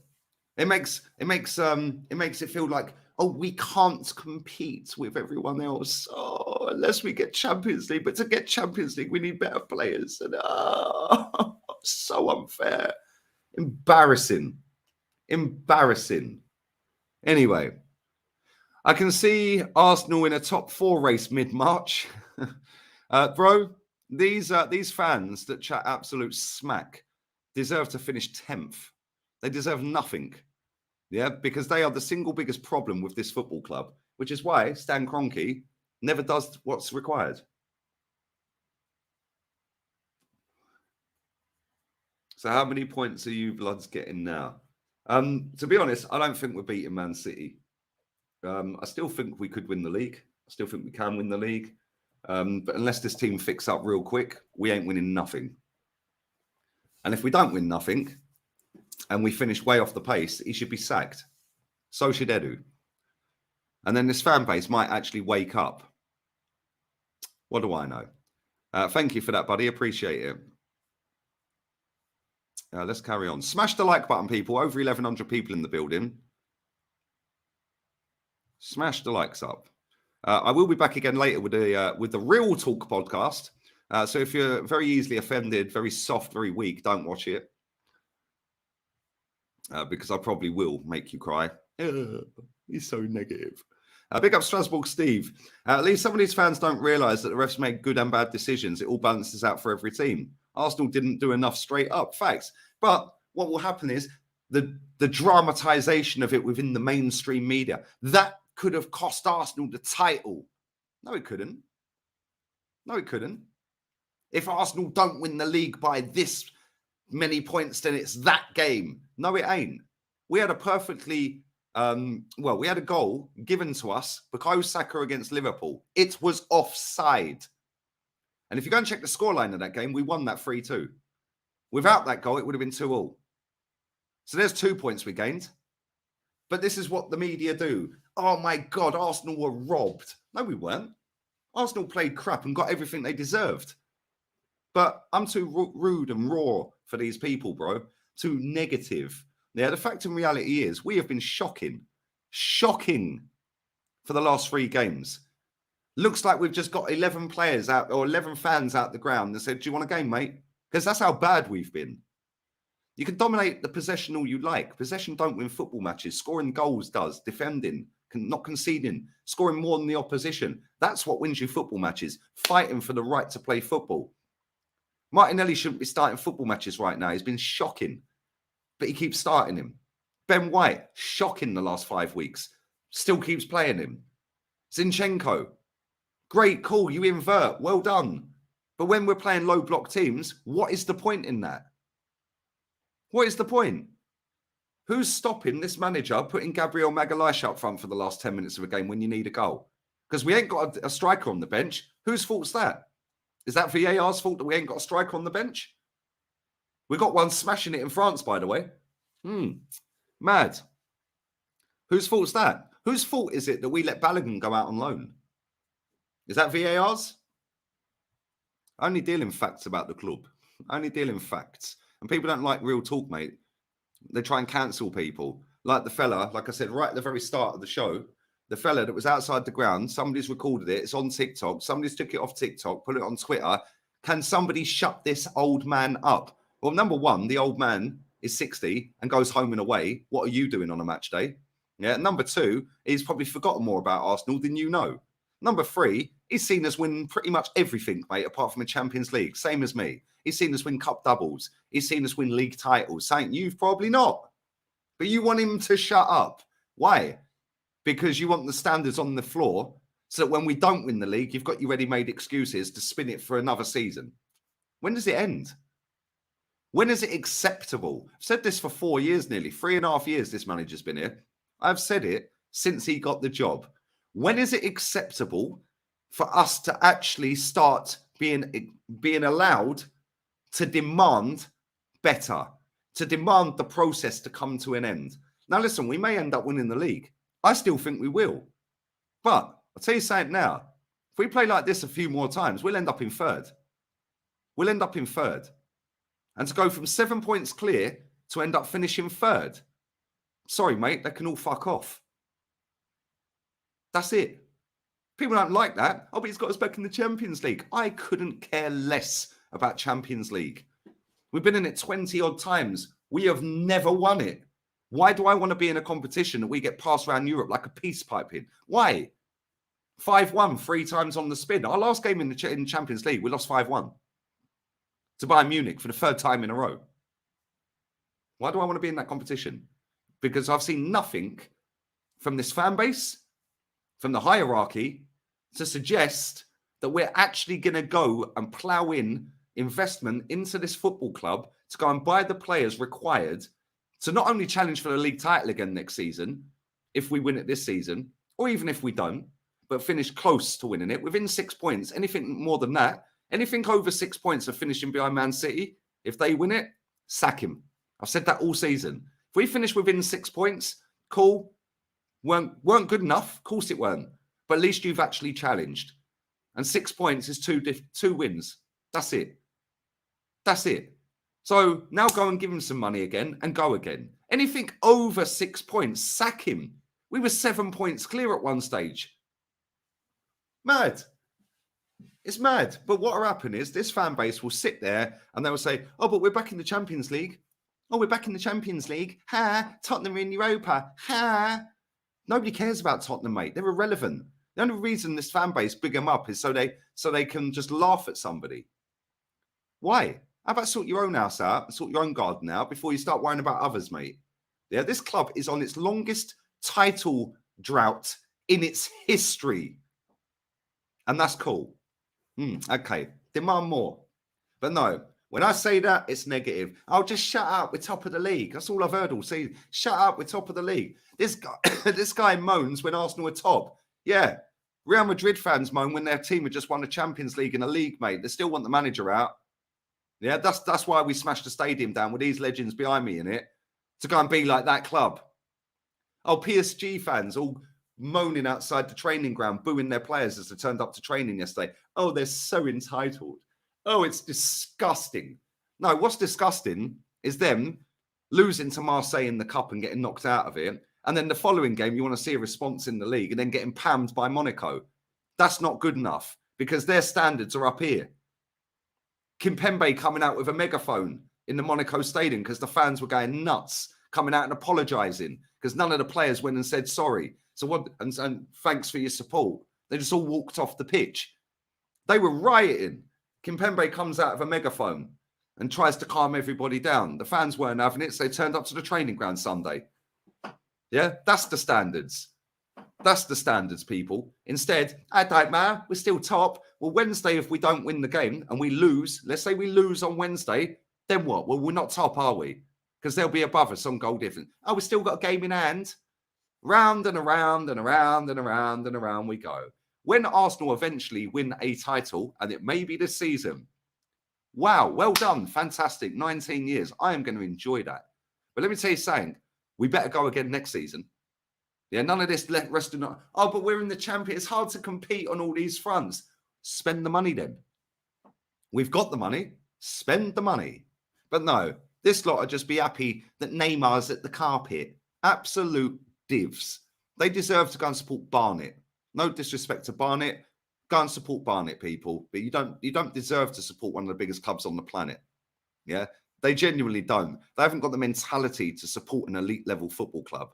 It makes it feel like, we can't compete with everyone else. Unless we get Champions League. But to get Champions League, we need better players. And so unfair. Embarrassing. Anyway, I can see Arsenal in a top 4 race mid-March. Bro, these fans that chat absolute smack deserve to finish 10th. They deserve nothing. Yeah, because they are the single biggest problem with this football club, which is why Stan Kroenke never does what's required. So how many points are you bloods getting now? To be honest, I don't think we're beating Man City. I still think we could win the league. I still think we can win the league. But unless this team fix up real quick, we ain't winning nothing. And if we don't win nothing and we finish way off the pace, he should be sacked. So should Edu. And then this fan base might actually wake up. What do I know? Thank you for that, buddy. Appreciate it. Let's carry on. Smash the like button, people. Over 1,100 people in the building. Smash the likes up. I will be back again later with the Real Talk podcast. So if you're very easily offended, very soft, very weak, don't watch it. Because I probably will make you cry. He's so negative. Big up Strasbourg Steve. At least some of these fans don't realise that the refs make good and bad decisions. It all balances out for every team. Arsenal didn't do enough straight up. Facts. But what will happen is the dramatisation of it within the mainstream media. That could have cost Arsenal the title. No, it couldn't. No, it couldn't. If Arsenal don't win the league by this many points, then it's that game. No, it ain't. We had a perfectly, we had a goal given to us, Bukayo Saka against Liverpool. It was offside. And if you go and check the scoreline of that game, we won that 3-2. Without that goal, it would have been 2-2. So there's 2 points we gained. But this is what the media do. Oh my God, Arsenal were robbed. No, we weren't. Arsenal played crap and got everything they deserved. But I'm too rude and raw for these people, bro. Too negative. Yeah, the fact and reality is we have been shocking for the last 3 games. Looks like we've just got 11 players out or 11 fans out the ground and said, do you want a game, mate? Because that's how bad we've been. You can dominate the possession all you like. Possession don't win football matches. Scoring goals does. Defending, not conceding, scoring more than the opposition. That's what wins you football matches. Fighting for the right to play football. Martinelli shouldn't be starting football matches right now. He's been shocking, but he keeps starting him. Ben White, shocking the last 5 weeks. Still keeps playing him. Zinchenko, great, cool, you invert, well done. But when we're playing low block teams, what is the point in that? What is the point? Who's stopping this manager putting Gabriel Magalhaes up front for the last 10 minutes of a game when you need a goal? Because we ain't got a striker on the bench. Whose fault's that? Is that VAR's fault that we ain't got a striker on the bench? We got one smashing it in France, by the way. Mad. Whose fault's that? Whose fault is it that we let Balogun go out on loan? Is that VAR's? Only dealing facts about the club. Only dealing facts. And people don't like real talk, mate. They try and cancel people. Like the fella, like I said, right at the very start of the show, the fella that was outside the ground, somebody's recorded it. It's on TikTok. Somebody's took it off TikTok, put it on Twitter. Can somebody shut this old man up? Well, number one, the old man is 60 and goes home and away. What are you doing on a match day? Yeah. Number two, he's probably forgotten more about Arsenal than you know. Number three, he's seen us win pretty much everything, mate, apart from a Champions League. Same as me. He's seen us win cup doubles. He's seen us win league titles. Saying you've probably not. But you want him to shut up. Why? Because you want the standards on the floor so that when we don't win the league, you've got your ready-made excuses to spin it for another season. When does it end? When is it acceptable? I've said this for 4 years nearly. 3.5 years this manager's been here. I've said it since he got the job. When is it acceptable for us to actually start being allowed to demand better, to demand the process to come to an end? Now, listen, we may end up winning the league. I still think we will. But I'll tell you something now. If we play like this a few more times, we'll end up in third. We'll end up in third. And to go from 7 points clear to end up finishing third, sorry, mate, they can all fuck off. That's it. People don't like that. Oh, but he's got us back in the Champions League. I couldn't care less about Champions League. We've been in it 20 odd times. We have never won it. Why do I want to be in a competition that we get passed around Europe like a peace piping? Why? 5-1 3 times on the spin. Our last game in the Champions League, we lost 5-1 to Bayern Munich for the 3rd time in a row. Why do I want to be in that competition? Because I've seen nothing from this fan base, from the hierarchy, to suggest that we're actually going to go and plough in investment into this football club to go and buy the players required to not only challenge for the league title again next season, if we win it this season, or even if we don't, but finish close to winning it within 6 points. Anything more than that, anything over 6 points of finishing behind Man City, if they win it, sack him. I've said that all season. If we finish within 6 points, cool. Weren't good enough. Of course it weren't. But at least you've actually challenged. And 6 points is two wins. That's it. That's it. So now go and give him some money again and go again. Anything over 6 points, sack him. We were 7 points clear at one stage. Mad. It's mad. But what will happen is this fan base will sit there and they will say, oh, but we're back in the Champions League. Oh, we're back in the Champions League. Ha, Tottenham are in Europa. Ha. Nobody cares about Tottenham, mate. They're irrelevant. The only reason this fan base big them up is so they can just laugh at somebody. Why? How about sort your own house out, sort your own garden out before you start worrying about others, mate? Yeah, this club is on its longest title drought in its history. And that's cool. Okay, demand more. But no, when I say that, it's negative. I'll just shut up, we're top of the league. That's all I've heard all season. Shut up, we're top of the league. This guy moans when Arsenal are top. Yeah, Real Madrid fans moan when their team had just won the Champions League and a league, mate. They still want the manager out. Yeah, that's why we smashed the stadium down with these legends behind me in it to go and be like that club. Oh, PSG fans all moaning outside the training ground, booing their players as they turned up to training yesterday. Oh, they're so entitled. Oh, it's disgusting. No, what's disgusting is them losing to Marseille in the cup and getting knocked out of it. And then the following game, you want to see a response in the league and then getting pammed by Monaco. That's not good enough because their standards are up here. Kimpembe coming out with a megaphone in the Monaco stadium because the fans were going nuts, coming out and apologising because none of the players went and said sorry. So what? And thanks for your support. They just all walked off the pitch. They were rioting. Kimpembe comes out of a megaphone and tries to calm everybody down. The fans weren't having it, so they turned up to the training ground Sunday. Yeah, that's the standards. That's the standards, people. Instead, I don't matter, we're still top. Well, Wednesday, if we don't win the game and we lose, let's say we lose on Wednesday, then what? Well, we're not top, are we? Because they'll be above us on goal difference. Oh, we've still got a game in hand. Round and around and around and around and around we go. When Arsenal eventually win a title, and it may be this season, wow, well done, fantastic, 19 years. I am going to enjoy that. But let me tell you something, we better go again next season. Yeah, none of this resting on, oh, but we're in the champion. It's hard to compete on all these fronts. Spend the money then. We've got the money. Spend the money. But no, this lot will just be happy that Neymar's at the carpet. Absolute divs. They deserve to go and support Barnet. No disrespect to Barnet. Go and support Barnet, people. But you don't deserve to support one of the biggest clubs on the planet. Yeah, they genuinely don't. They haven't got the mentality to support an elite level football club.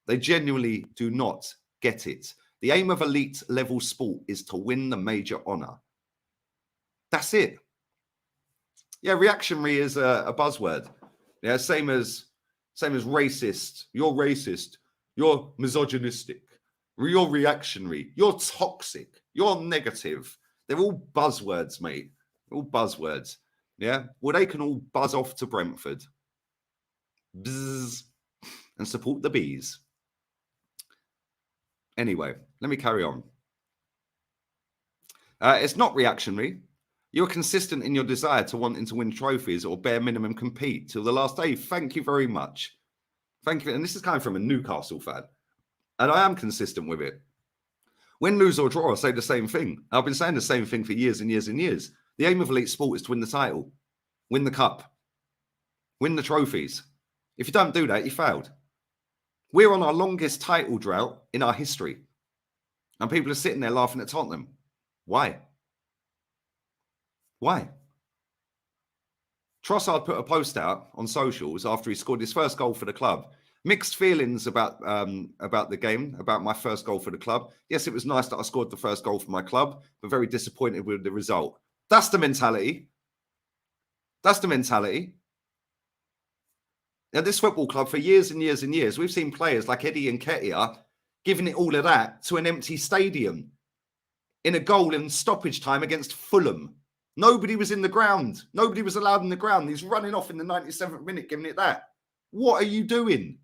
They genuinely do not get it. The aim of elite level sport is to win the major honor. That's it. Yeah, reactionary is a buzzword. Yeah, same as racist. You're racist. You're misogynistic. You're reactionary. You're toxic. You're negative. They're all buzzwords, mate. All buzzwords. Yeah. Well, they can all buzz off to Brentford. Bzzz, and support the bees. Anyway, let me carry on. It's not reactionary. You're consistent in your desire to wanting to win trophies or bare minimum compete till the last day. Thank you very much. Thank you. And this is coming from a Newcastle fan. And I am consistent with it. Win, lose or draw, I say the same thing. I've been saying the same thing for years and years and years. The aim of elite sport is to win the title, win the cup, win the trophies. If you don't do that, you failed. We're on our longest title drought in our history. And people are sitting there laughing at Tottenham. Why? Why? Trossard put a post out on socials after he scored his first goal for the club. Mixed feelings about the game, about my first goal for the club. Yes, it was nice that I scored the first goal for my club, but very disappointed with the result. That's the mentality. That's the mentality. Now, this football club, for years and years and years, we've seen players like Eddie and Nketiah giving it all of that to an empty stadium in a goal in stoppage time against Fulham. Nobody was in the ground. Nobody was allowed in the ground. He's running off in the 97th minute, giving it that. What are you doing?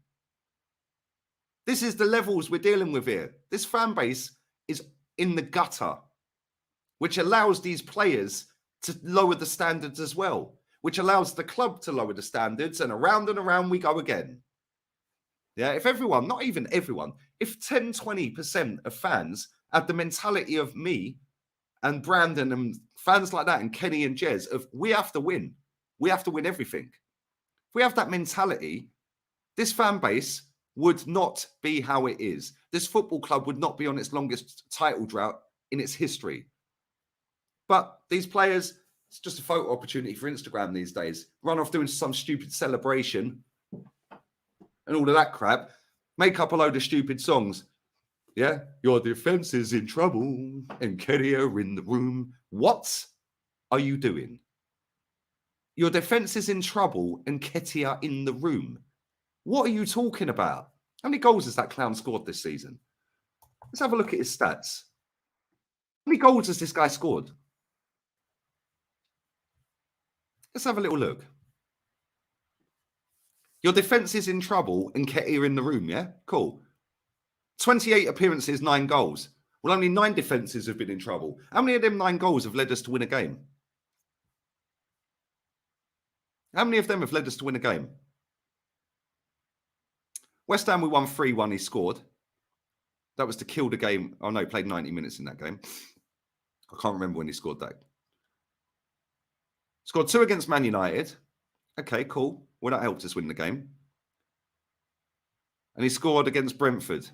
This is the levels we're dealing with here. This fan base is in the gutter, which allows these players to lower the standards as well, which allows the club to lower the standards, and around we go again. Yeah, if everyone, not even everyone, if 10, 20% of fans had the mentality of me and Brandon and fans like that and Kenny and Jez of we have to win. We have to win everything. If we have that mentality, this fan base would not be how it is. This football club would not be on its longest title drought in its history. But these players, it's just a photo opportunity for Instagram these days. Run off doing some stupid celebration and all of that crap. Make up a load of stupid songs. Yeah, your defense is in trouble and Nketiah in the room. What are you doing? Your defense is in trouble and Nketiah in the room. What are you talking about? How many goals has that clown scored this season? Let's have a look at his stats. How many goals has this guy scored? Let's have a little look. Your defense is in trouble and Nketiah in the room, yeah? Cool. 28 appearances, 9 goals. Well, only 9 defences have been in trouble. How many of them 9 goals have led us to win a game? How many of them have led us to win a game? West Ham, we won 3-1. He scored. That was to kill the game. Oh, no, he played 90 minutes in that game. I can't remember when he scored that. Scored 2 against Man United. Okay, cool. Well, that helped us win the game. And he scored against Brentford.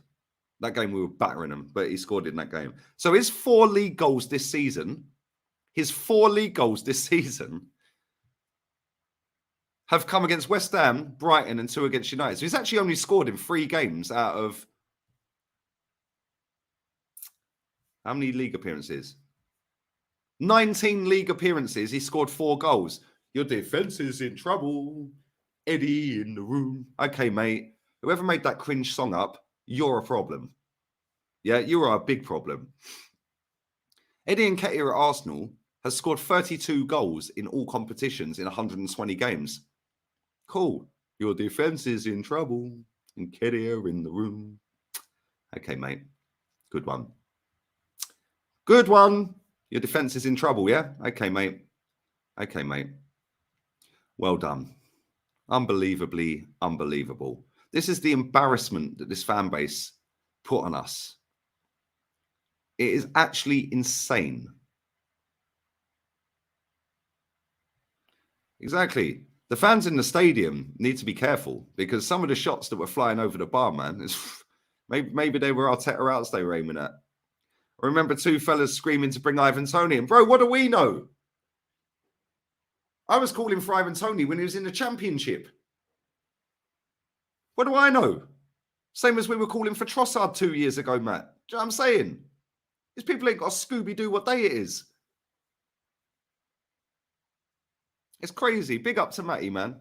That game we were battering them, but he scored in that game. So his 4 league goals this season, have come against West Ham, Brighton, and 2 against United. So he's actually only scored in 3 games out of how many league appearances? 19 league appearances. He scored 4 goals. Your defense is in trouble. Eddie in the room. Okay, mate. Whoever made that cringe song up, you're a problem. Yeah, you are a big problem. Eddie Nketiah at Arsenal has scored 32 goals in all competitions in 120 games. Cool. Your defense is in trouble. Nketiah in the room. Okay, mate. Good one. Good one. Your defense is in trouble, yeah? Okay, mate. Okay, mate. Well done. Unbelievably unbelievable. This is the embarrassment that this fan base put on us. It is actually insane. Exactly. The fans in the stadium need to be careful because some of the shots that were flying over the bar, man, maybe they were Arteta outs they were aiming at. I remember 2 fellas screaming to bring Ivan Toney in. Bro, what do we know? I was calling for Ivan Toney when he was in the Championship. What do I know? Same as we were calling for Trossard 2 years ago, Matt. Do you know what I'm saying? These people ain't got a Scooby-Doo what day it is. It's crazy. Big up to Matty, man.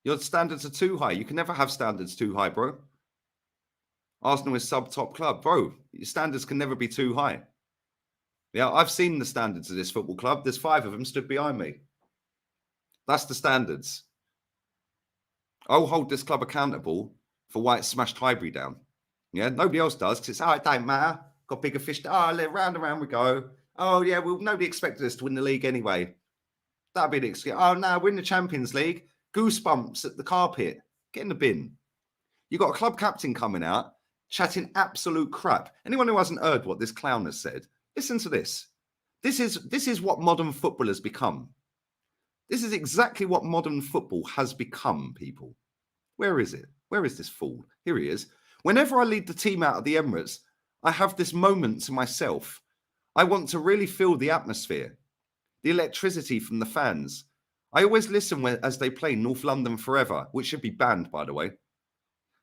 Your standards are too high. You can never have standards too high, bro. Arsenal is sub-top club. Bro, your standards can never be too high. Yeah, I've seen the standards of this football club. There's 5 of them stood behind me. That's the standards. I'll hold this club accountable for why it smashed Highbury down. Yeah, nobody else does because it's, it don't matter. Got bigger fish. Round and round we go. Oh, yeah, well, nobody expected us to win the league anyway. That'd be the excuse. Oh, no, we're in the Champions League. Goosebumps at the carpet. Get in the bin. You got a club captain coming out, chatting absolute crap. Anyone who hasn't heard what this clown has said, listen to this. This is what modern football has become. This is exactly what modern football has become, people. Where is it? Where is this fool? Here he is. Whenever I lead the team out of the Emirates, I have this moment to myself. I want to really feel the atmosphere, the electricity from the fans. I always listen as they play North London Forever, which should be banned, by the way.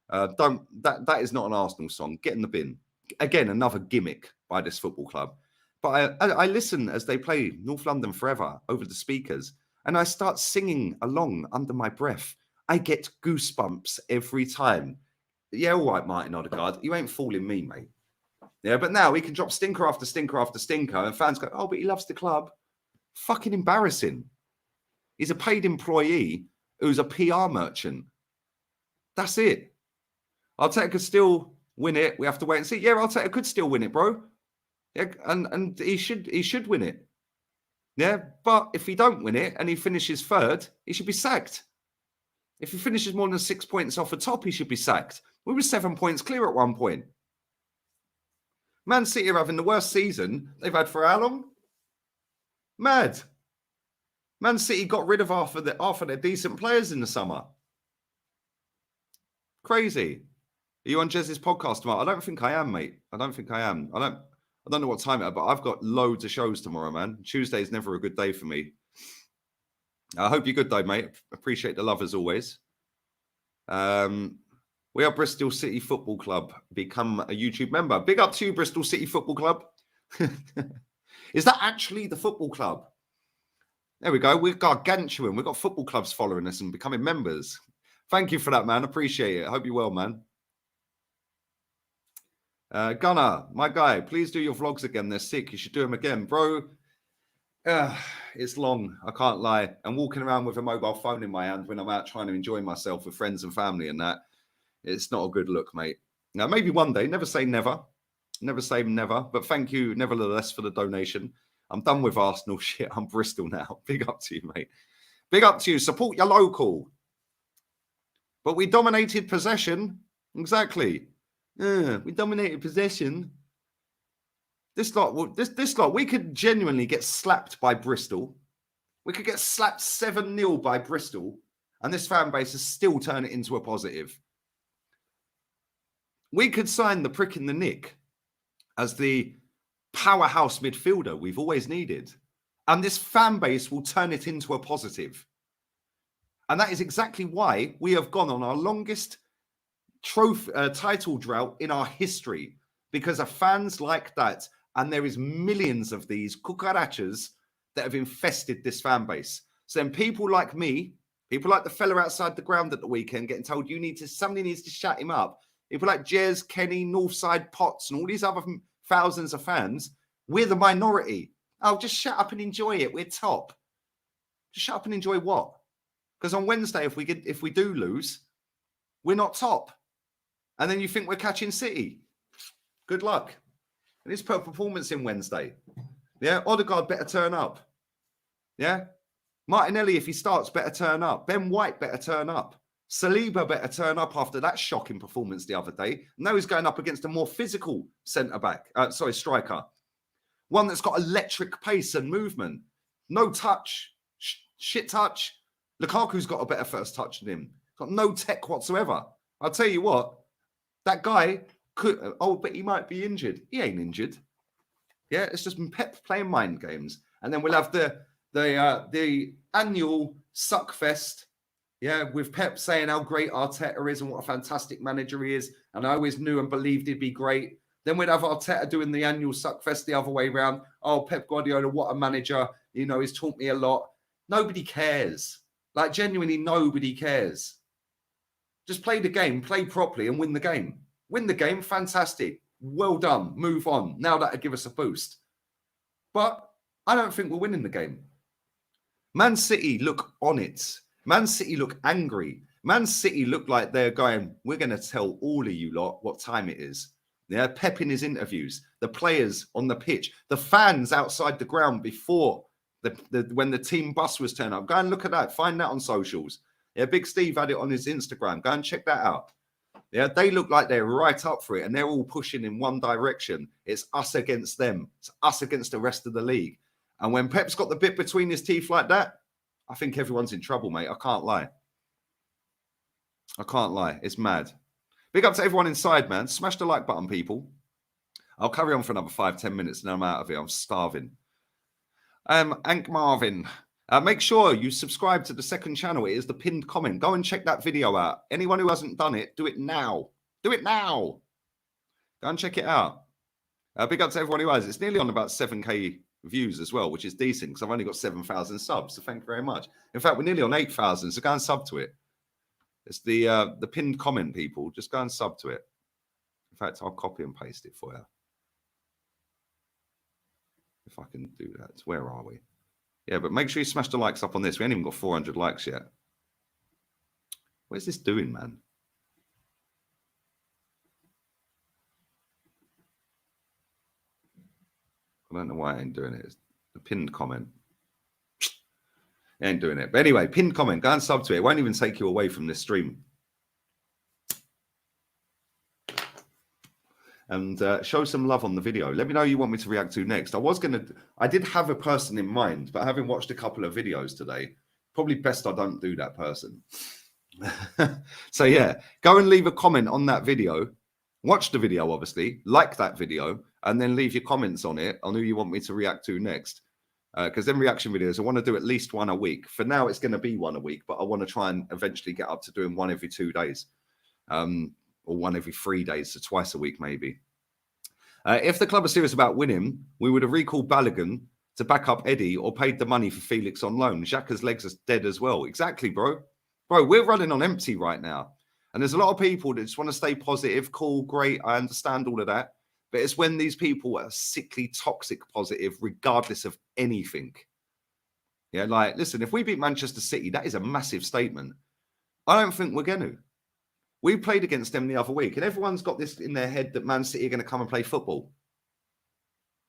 That is not an Arsenal song. Get in the bin. Again, another gimmick by this football club. But I listen as they play North London Forever over the speakers, and I start singing along under my breath. I get goosebumps every time. Yeah, all right, Martin Odegaard. You ain't fooling me, mate. Yeah, but now he can drop stinker after stinker after stinker, and fans go, oh, but he loves the club. Fucking embarrassing. He's a paid employee who's a PR merchant. That's it. Arteta could still win it. We have to wait and see. Yeah, Arteta could still win it, bro. Yeah, and he should win it. Yeah, but if he don't win it and he finishes 3rd, he should be sacked. If he finishes more than 6 points off the top, he should be sacked. We were 7 points clear at one point. Man City are having the worst season they've had for how long? Mad. Man City got rid of half of their decent players in the summer. Crazy. Are you on Jez's podcast tomorrow? I don't think I am, mate. I don't think I am. I don't know what time it is, but I've got loads of shows tomorrow, man. Tuesday is never a good day for me. I hope you're good, though, mate. Appreciate the love as always. We are Bristol City Football Club. Become a YouTube member. Big up to you, Bristol City Football Club. Is that actually the football club? There we go. We've got gargantuan. We've got football clubs following us and becoming members. Thank you for that, man. Appreciate it. I hope you're well, man. Gunnar, my guy, please do your vlogs again. They're sick. You should do them again. Bro, it's long. I can't lie. I'm walking around with a mobile phone in my hand when I'm out trying to enjoy myself with friends and family and that. It's not a good look, mate. Now, maybe one day. Never say never. Never say never. But thank you, nevertheless, for the donation. I'm done with Arsenal shit. I'm Bristol now. Big up to you, mate. Big up to you. Support your local. But we dominated possession. Exactly. We dominated possession. This lot, we could genuinely get slapped by Bristol. We could get slapped 7-0 by Bristol, and this fan base has still turned it into a positive. We could sign the prick in the nick as the powerhouse midfielder we've always needed, and this fan base will turn it into a positive. And that is exactly why we have gone on our longest title drought in our history, because of fans like that. And there is millions of these cucarachas that have infested this fan base. So then people like me, people like the fella outside the ground at the weekend getting told somebody needs to shut him up. People like Jez, Kenny, Northside Potts, and all these other thousands of fans, we're the minority. Oh, just shut up and enjoy it. We're top. Just shut up and enjoy what? Because on Wednesday, if we do lose, we're not top. And then you think we're catching City. Good luck. And it's per performance in Wednesday. Yeah, Odegaard better turn up. Yeah, Martinelli, if he starts, better turn up. Ben White better turn up. Saliba better turn up after that shocking performance the other day. Now he's going up against a more physical striker. One that's got electric pace and movement. No touch. Shit touch. Lukaku's got a better first touch than him. Got no tech whatsoever. I'll tell you what, that guy could, but he might be injured. He ain't injured. Yeah, it's just been Pep playing mind games. And then we'll have the annual suck fest. Yeah, with Pep saying how great Arteta is and what a fantastic manager he is. And I always knew and believed he'd be great. Then we'd have Arteta doing the annual suck fest the other way around. Oh, Pep Guardiola, what a manager. You know, he's taught me a lot. Nobody cares. Like, genuinely, nobody cares. Just play the game, play properly and win the game. Win the game, fantastic. Well done, move on. Now that'll give us a boost. But I don't think we're winning the game. Man City look on it. Man City look angry. Man City look like they're going, we're going to tell all of you lot what time it is. Yeah, Pep in his interviews, the players on the pitch, the fans outside the ground before when the team bus was turned up. Go and look at that. Find that on socials. Yeah, Big Steve had it on his Instagram. Go and check that out. Yeah, they look like they're right up for it and they're all pushing in one direction. It's us against them. It's us against the rest of the league. And when Pep's got the bit between his teeth like that, I think everyone's in trouble, mate. I can't lie. I can't lie. It's mad. Big up to everyone inside, man. Smash the like button, people. I'll carry on for another 5-10 minutes and then I'm out of here. I'm starving. Ank Marvin. Make sure you subscribe to the second channel. It is the pinned comment. Go and check that video out. Anyone who hasn't done it, do it now. Do it now. Go and check it out. Big up to everyone who has. It's nearly on about 7K views as well, which is decent because I've only got 7,000 subs. So thank you very much. In fact, we're nearly on 8,000. So go and sub to it. It's the pinned comment, people. Just go and sub to it. In fact, I'll copy and paste it for you. If I can do that. Where are we? Yeah, but make sure you smash the likes up on this. We ain't even got 400 likes yet. Where's this doing, man? I don't know why I ain't doing it. It's the pinned comment. It ain't doing it. But anyway, pinned comment. Go and sub to it. It won't even take you away from this stream. And show some love on the video. Let me know who you want me to react to next. I did have a person in mind, but having watched a couple of videos today, probably best I don't do that person. So yeah, go and leave a comment on that video. Watch the video, obviously, like that video, and then leave your comments on it on who you want me to react to next. Because them reaction videos, I want to do at least one a week. For now, it's going to be one a week, but I want to try and eventually get up to doing one every 2 days. Or one every 3 days, so twice a week maybe. If the club are serious about winning, we would have recalled Balogun to back up Eddie or paid the money for Felix on loan. Xhaka's legs are dead as well. Exactly, bro. Bro, we're running on empty right now. And there's a lot of people that just want to stay positive, cool, great. I understand all of that. But it's when these people are sickly, toxic positive, regardless of anything. Yeah, like, listen, if we beat Manchester City, that is a massive statement. I don't think we're going to. We played against them the other week, and everyone's got this in their head that Man City are going to come and play football.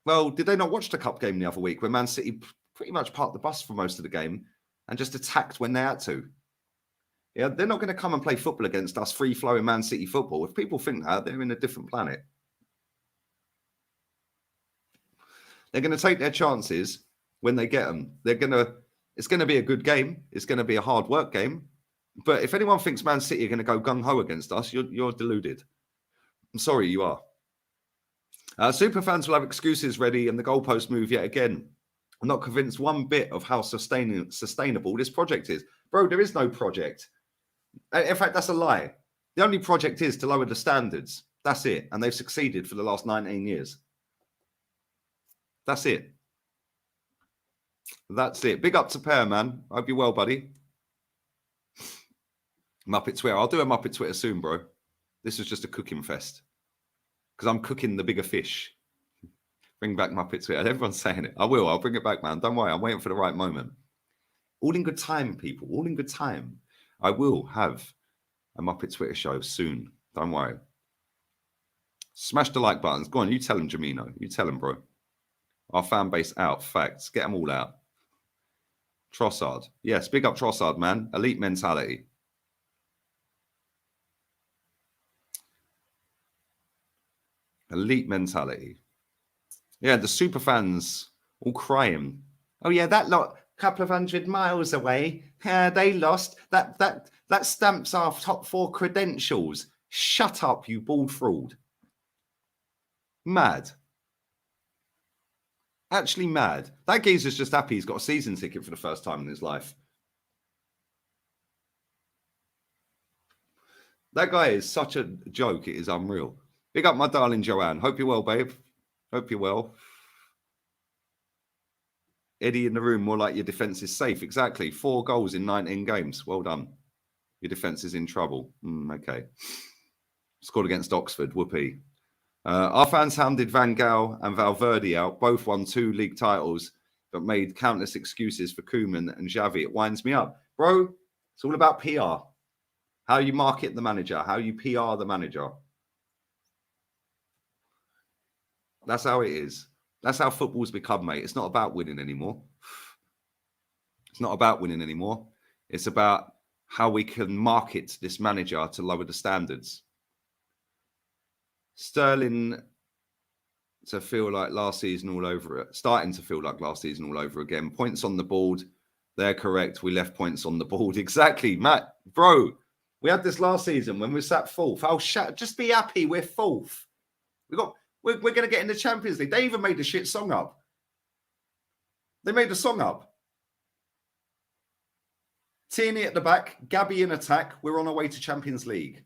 Well, did they not watch the cup game the other week where Man City pretty much parked the bus for most of the game and just attacked when they had to? Yeah, they're not going to come and play football against us, free-flowing Man City football. If people think that, they're in a different planet. They're going to take their chances when they get them. It's going to be a good game. It's going to be a hard work game. But if anyone thinks Man City are going to go gung-ho against us, you're deluded. I'm sorry, you are. Super fans will have excuses ready and the goalpost move yet again. I'm not convinced one bit of how sustainable this project is. Bro, there is no project. In fact, that's a lie. The only project is to lower the standards. That's it. And they've succeeded for the last 19 years. That's it. That's it. Big up to Pear, man. Hope you're well, buddy. Muppet Twitter. I'll do a Muppet Twitter soon, bro. This is just a cooking fest. Because I'm cooking the bigger fish. Bring back Muppet Twitter. Everyone's saying it. I will. I'll bring it back, man. Don't worry. I'm waiting for the right moment. All in good time, people. All in good time. I will have a Muppet Twitter show soon. Don't worry. Smash the like buttons. Go on. You tell him, Jamino. You tell him, bro. Our fan base out. Facts. Get them all out. Trossard. Yes, big up Trossard, man. Elite mentality. Elite mentality. Yeah, the super fans all crying. Oh yeah, that lot, couple of 100 miles away. They lost. That stamps our top 4 credentials. Shut up, you bald fraud. Mad. Actually mad. That geezer's just happy he's got a season ticket for the first time in his life. That guy is such a joke. It is unreal. Big up my darling Joanne. Hope you're well, babe. Hope you're well. Eddie in the room, more like your defence is safe. Exactly. 4 goals in 19 games. Well done. Your defence is in trouble. Okay. Scored against Oxford. Whoopee. Our fans hounded Van Gaal and Valverde out. Both won 2 league titles, but made countless excuses for Koeman and Xavi. It winds me up. Bro, it's all about PR. How you market the manager. How you PR the manager. That's how it is. That's how football's become, mate. It's not about winning anymore. It's not about winning anymore. It's about how we can market this manager to lower the standards. Sterling to feel like last season all over it. Starting to feel like last season all over again. Points on the board. They're correct. We left points on the board. Exactly, Matt. Bro, we had this last season when we sat 4th. Just be happy we're 4th. We're going to get in the Champions League. They even made a shit song up. They made a song up. Tierney at the back, Gabby in attack. We're on our way to Champions League.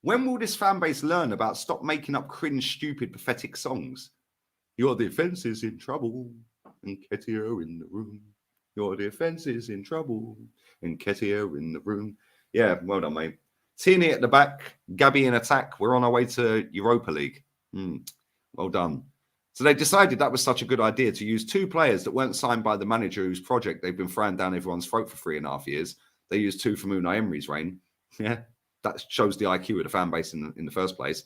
When will this fan base learn about stop making up cringe, stupid, pathetic songs? Your defence is in trouble, and Nketiah in the room. Your defence is in trouble, and Nketiah in the room. Yeah, well done, mate. Tierney at the back, Gabby in attack. We're on our way to Europa League. Well done. So they decided that was such a good idea to use 2 players that weren't signed by the manager whose project they've been throwing down everyone's throat for 3.5 years. They used 2 from Unai Emery's reign. Yeah, that shows the IQ of the fan base in the first place.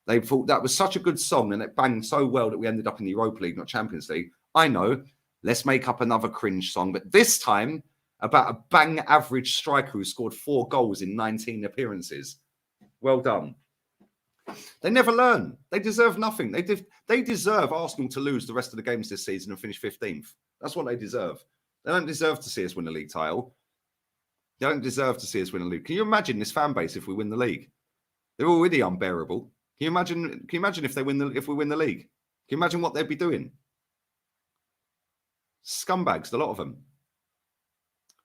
They thought that was such a good song and it banged so well that we ended up in the Europa League, not Champions League. I know. Let's make up another cringe song, but this time about a bang average striker who scored 4 goals in 19 appearances. Well done. They never learn. They deserve nothing. They deserve Arsenal to lose the rest of the games this season and finish 15th. That's what they deserve. They don't deserve to see us win the league title. They don't deserve to see us win the league. Can you imagine this fan base if we win the league? They're already unbearable. Can you imagine if we win the league? Can you imagine what they'd be doing? Scumbags, a lot of them.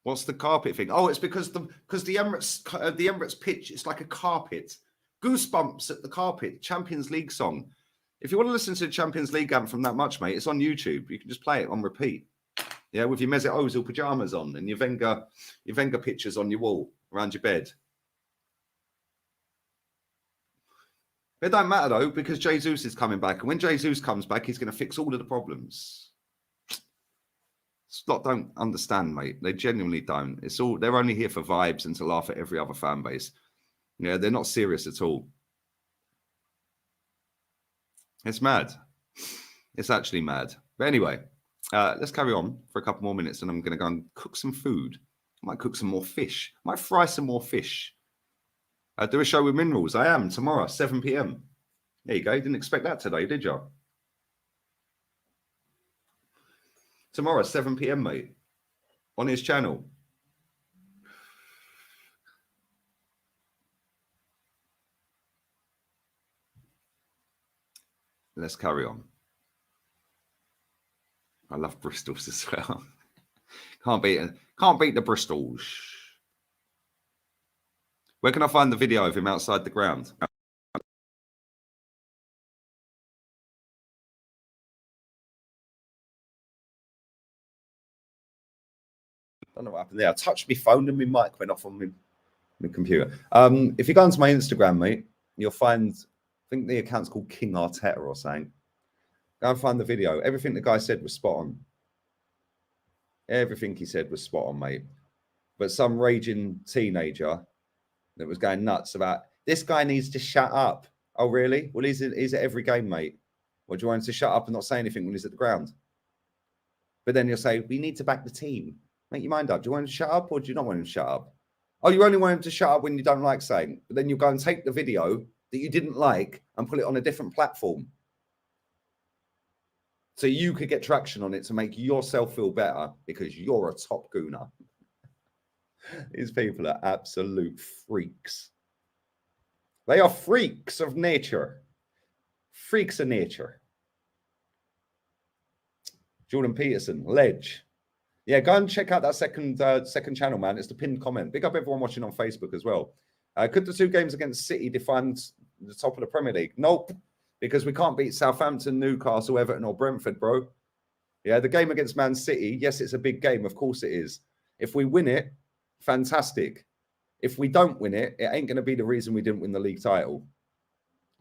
What's the carpet thing? Oh, it's because the Emirates pitch, it's like a carpet. Goosebumps at the carpet, Champions League song. If you want to listen to the Champions League anthem that much, mate, it's on YouTube. You can just play it on repeat. Yeah, with your Mesut Ozil pajamas on and your Wenger pictures on your wall around your bed. It don't matter though, because Jesus is coming back. And when Jesus comes back, he's going to fix all of the problems. Slot don't understand, mate. They genuinely don't. They're only here for vibes and to laugh at every other fan base. Yeah, they're not serious at all. It's mad. It's actually mad. But anyway, let's carry on for a couple more minutes and I'm going to go and cook some food. Might cook some more fish. Might fry some more fish. Do a show with minerals. I am tomorrow, 7 p.m. There you go. Didn't expect that today, did you? Tomorrow, 7 p.m, mate. On his channel. Let's carry on. I love Bristols as well. Can't beat the Bristols. Where can I find the video of him outside the ground? Don't know what happened there. I touched my phone and my mic went off on my computer. If you go onto my Instagram, mate, you'll find, I think the account's called King Arteta or something. Go and find the video. Everything the guy said was spot on. Everything he said was spot on, mate. But some raging teenager that was going nuts about, this guy needs to shut up. Oh, really? Well, he's at every game, mate. Or do you want him to shut up and not say anything when he's at the ground? But then you'll say, we need to back the team. Make your mind up. Do you want him to shut up or do you not want him to shut up? Oh, you only want him to shut up when you don't like saying. But then you go and take the video that you didn't like and put it on a different platform. So you could get traction on it to make yourself feel better because you're a top gooner. These people are absolute freaks. They are freaks of nature. Freaks of nature. Jordan Peterson, Ledge. Yeah, go and check out that second channel, man. It's the pinned comment. Big up everyone watching on Facebook as well. Could the 2 games against City define the top of the Premier League? Nope, because we can't beat Southampton, Newcastle, Everton or Brentford, bro. Yeah, the game against Man City, yes, it's a big game. Of course it is. If we win it, fantastic. If we don't win it, it ain't going to be the reason we didn't win the league title.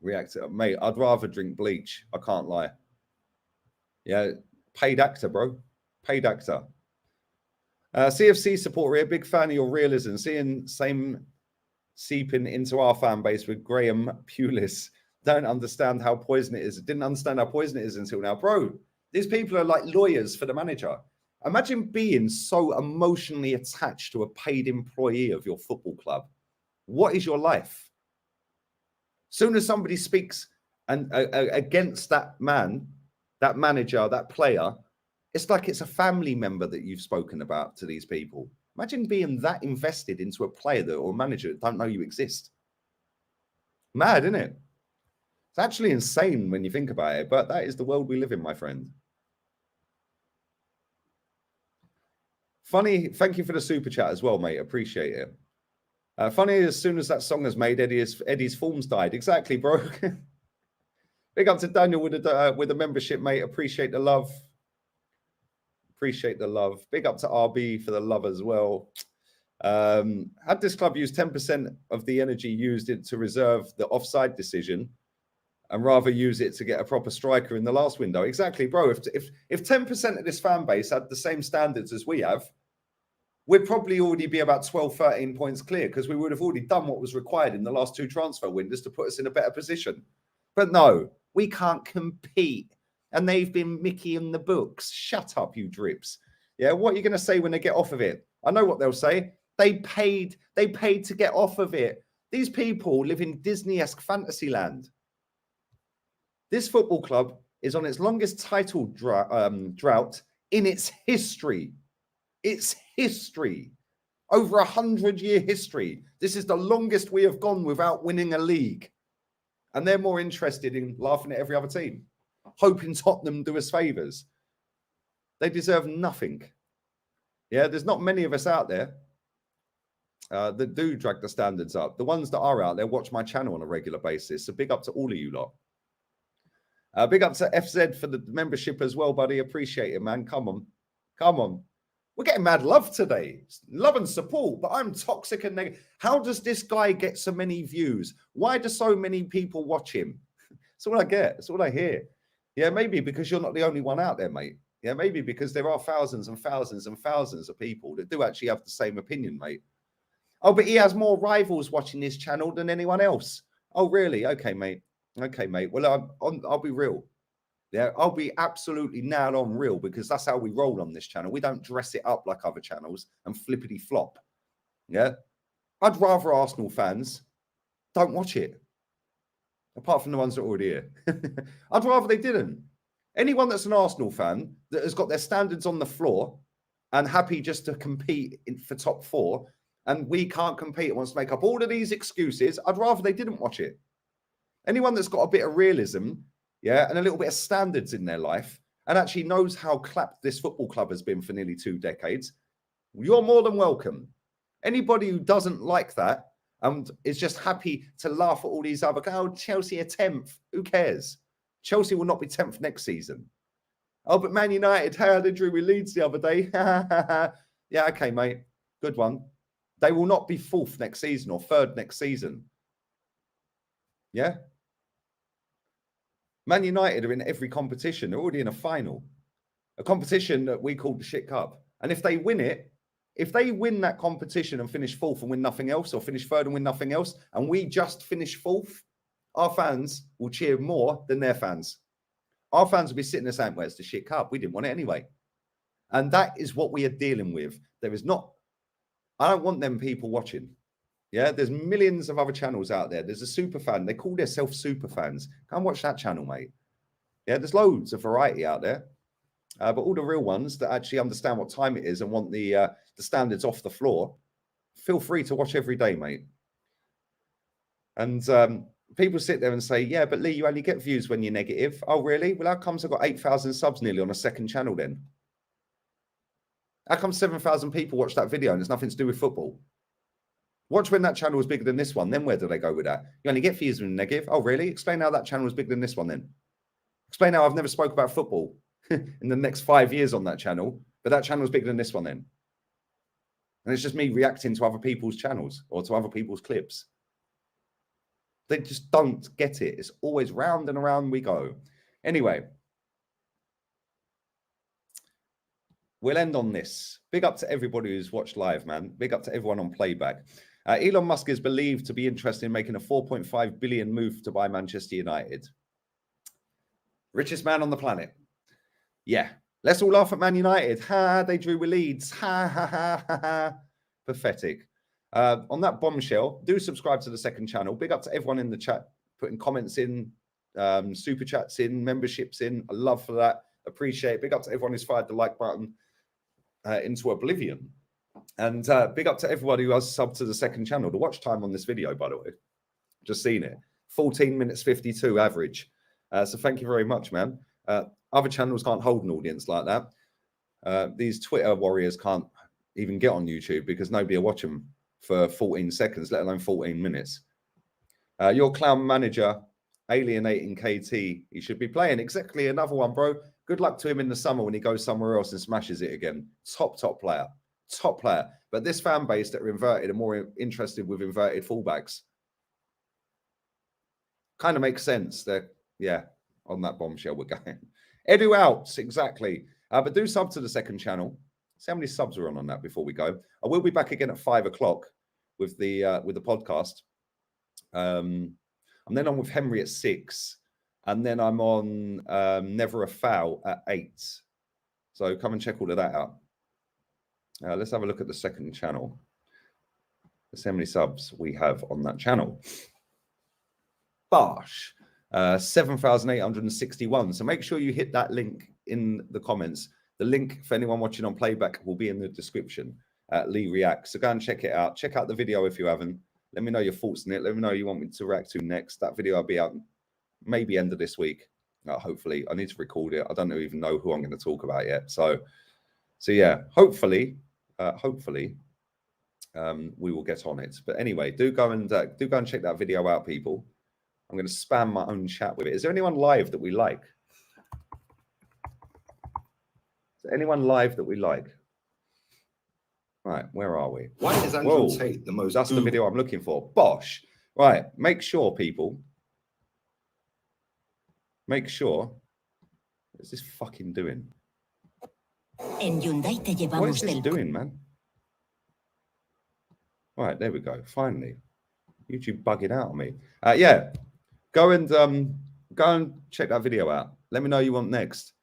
Mate, I'd rather drink bleach. I can't lie. Yeah, paid actor, bro. Paid actor. CFC supporter here, big fan of your realism. Same seeping into our fan base with Graham Pulis. Don't understand how poison it is. Didn't understand how poison it is until now. Bro, these people are like lawyers for the manager. Imagine being so emotionally attached to a paid employee of your football club. What is your life? Soon as somebody speaks against that man, that manager, that player, it's like it's a family member that you've spoken about to these people. Imagine being that invested into a player or a manager that don't know you exist. Mad, isn't it? It's actually insane when you think about it, but that is the world we live in, my friend. Funny, thank you for the super chat as well, mate. Appreciate it. Funny, as soon as that song is made, Eddie's forms died. Exactly, bro. Big up to Daniel with a membership, mate. Appreciate the love. Appreciate the love. Big up to RB for the love as well. Had this club used 10% of the energy used it to reserve the offside decision and rather use it to get a proper striker in the last window? Exactly, bro. If 10% of this fan base had the same standards as we have, we'd probably already be about 12, 13 points clear because we would have already done what was required in the last 2 transfer windows to put us in a better position. But no, we can't compete. And they've been Mickey in the books. Shut up, you drips. Yeah, what are you going to say when they get off of it? I know what they'll say. They paid to get off of it. These people live in Disney-esque fantasy land. This football club is on its longest title drought in its history. Its history. Over 100-year history. This is the longest we have gone without winning a league. And they're more interested in laughing at every other team, hoping Tottenham do us favours. They deserve nothing. Yeah, there's not many of us out there that do drag the standards up. The ones that are out there watch my channel on a regular basis. So big up to all of you lot. Big up to FZ for the membership as well, buddy. Appreciate it, man. Come on. Come on. We're getting mad love today. Love and support, but I'm toxic and negative. How does this guy get so many views? Why do so many people watch him? That's all I get. That's all I hear. Yeah, maybe because you're not the only one out there, mate. Yeah, maybe because there are thousands and thousands and thousands of people that do actually have the same opinion, mate. Oh, but he has more rivals watching this channel than anyone else. Oh, really? Okay, mate. Okay, mate. Well, I'll be real. Yeah, I'll be absolutely nailed on real because that's how we roll on this channel. We don't dress it up like other channels and flippity flop. Yeah, I'd rather Arsenal fans don't watch it, apart from the ones that are already here. I'd rather they didn't. Anyone that's an Arsenal fan that has got their standards on the floor and happy just to compete for top 4, and we can't compete and wants to make up all of these excuses, I'd rather they didn't watch it. Anyone that's got a bit of realism, yeah, and a little bit of standards in their life, and actually knows how clapped this football club has been for nearly 2 decades, you're more than welcome. Anybody who doesn't like that and is just happy to laugh at all these other, oh, Chelsea are 10th, who cares? Chelsea will not be 10th next season. Oh, but Man United, they drew with Leeds the other day. Yeah, okay, mate, good one. They will not be 4th next season or 3rd next season. Yeah? Man United are in every competition. They're already in a final. A competition that we call the Shit Cup. And if they win it, if they win that competition and finish 4th and win nothing else, or finish 3rd and win nothing else, and we just finish 4th, our fans will cheer more than their fans. Our fans will be sitting there saying, well, it's the Shit Cup. We didn't want it anyway. And that is what we are dealing with. There is not, I don't want them people watching. Yeah, there's millions of other channels out there. There's a super fan. They call themselves super fans. Come watch that channel, mate. Yeah, there's loads of variety out there. But all the real ones that actually understand what time it is and want the standards off the floor, feel free to watch every day, mate. And people sit there and say, yeah, but Lee, you only get views when you're negative. Oh, really? Well, how comes I've got 8,000 subs nearly on a second channel then? How come 7,000 people watch that video and it's nothing to do with football? Watch when that channel was bigger than this one. Then where do they go with that? You only get views when negative. Oh, really? Explain how that channel was bigger than this one then. Explain how I've never spoke about football in the next 5 years on that channel, but that channel is bigger than this one then. And it's just me reacting to other people's channels or to other people's clips. They just don't get it. It's always round and around we go. Anyway, we'll end on this. Big up to everybody who's watched live, man. Big up to everyone on playback. Elon Musk is believed to be interested in making a 4.5 billion move to buy Manchester United. Richest man on the planet. Yeah. Let's all laugh at Man United. Ha, they drew with Leeds. Ha, ha, ha, ha, ha. Pathetic. On that bombshell, do subscribe to the second channel. Big up to everyone in the chat, putting comments in, super chats in, memberships in. I love for that. Appreciate it. Big up to everyone who's fired the like button into oblivion. And big up to everybody who has subbed to the second channel. The watch time on this video, by the way, just seen it. 14 minutes 52 average. So thank you very much, man. Other channels can't hold an audience like that. These Twitter warriors can't even get on YouTube because nobody will watch them for 14 seconds, let alone 14 minutes. Your clown manager alienating KT. He should be playing. Exactly, another one, bro. Good luck to him in the summer when he goes somewhere else and smashes it again. Top player. Top player. But this fan base that are inverted are more interested with inverted fullbacks. Kind of makes sense. They're, yeah, on that bombshell we're going. Edu out, exactly. But do sub to the second channel. See how many subs are on that before we go. I will be back again at 5 o'clock with the podcast. I'm then on with Henry at 6. And then I'm on Never a Foul at 8. So come and check all of that out. Let's have a look at the second channel. Let's see how many subs we have on that channel. Bosh. 7,861. So make sure you hit that link in the comments. The link for anyone watching on playback will be in the description. Lee Reacts. So go and check it out. Check out the video if you haven't. Let me know your thoughts on it. Let me know you want me to react to next. That video will be out maybe end of this week. Hopefully. I need to record it. I don't even know who I'm going to talk about yet. So yeah, hopefully, we will get on it. But anyway, do go and check that video out, people. I'm going to spam my own chat with it. Is there anyone live that we like? Is there anyone live that we like? Right, where are we? Why is Andrew Tate the most... That's the video I'm looking for. Bosh. Right, make sure, people. Make sure. What's this fucking doing? What is this doing, man? Right, there we go. Finally. YouTube bugging out on me. Yeah. Go and check that video out. Let me know you want next.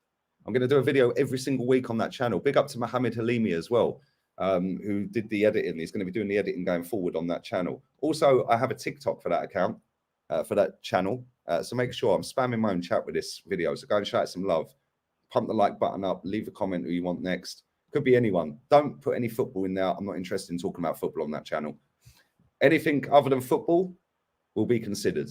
I'm going to do a video every single week on that channel. Big up to Mohammed Halimi as well, who did the editing. He's going to be doing the editing going forward on that channel. Also, I have a TikTok for that account, for that channel. So make sure I'm spamming my own chat with this video. So go and show it some love. Pump the like button up. Leave a comment who you want next. Could be anyone. Don't put any football in there. I'm not interested in talking about football on that channel. Anything other than football will be considered.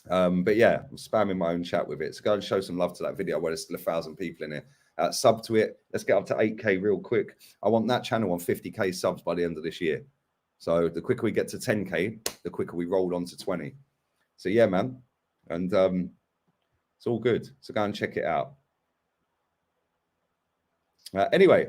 But yeah, I'm spamming my own chat with it. So go and show some love to that video where there's still 1,000 people in it. Sub to it. Let's get up to 8K real quick. I want that channel on 50K subs by the end of this year. So the quicker we get to 10K, the quicker we roll on to 20. So yeah, man. And it's all good. So go and check it out. Anyway.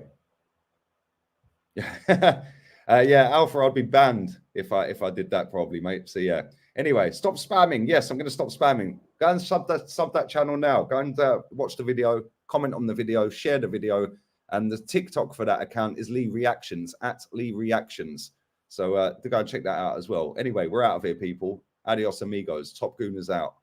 Yeah, Alpha, I'd be banned if I did that probably, mate. So yeah. Anyway, stop spamming. Yes, I'm going to stop spamming. Go and sub that channel now. Go and watch the video, comment on the video, share the video. And the TikTok for that account is Lee Reactions, at Lee Reactions. So go and check that out as well. Anyway, we're out of here, people. Adios, amigos. Top Gooners out.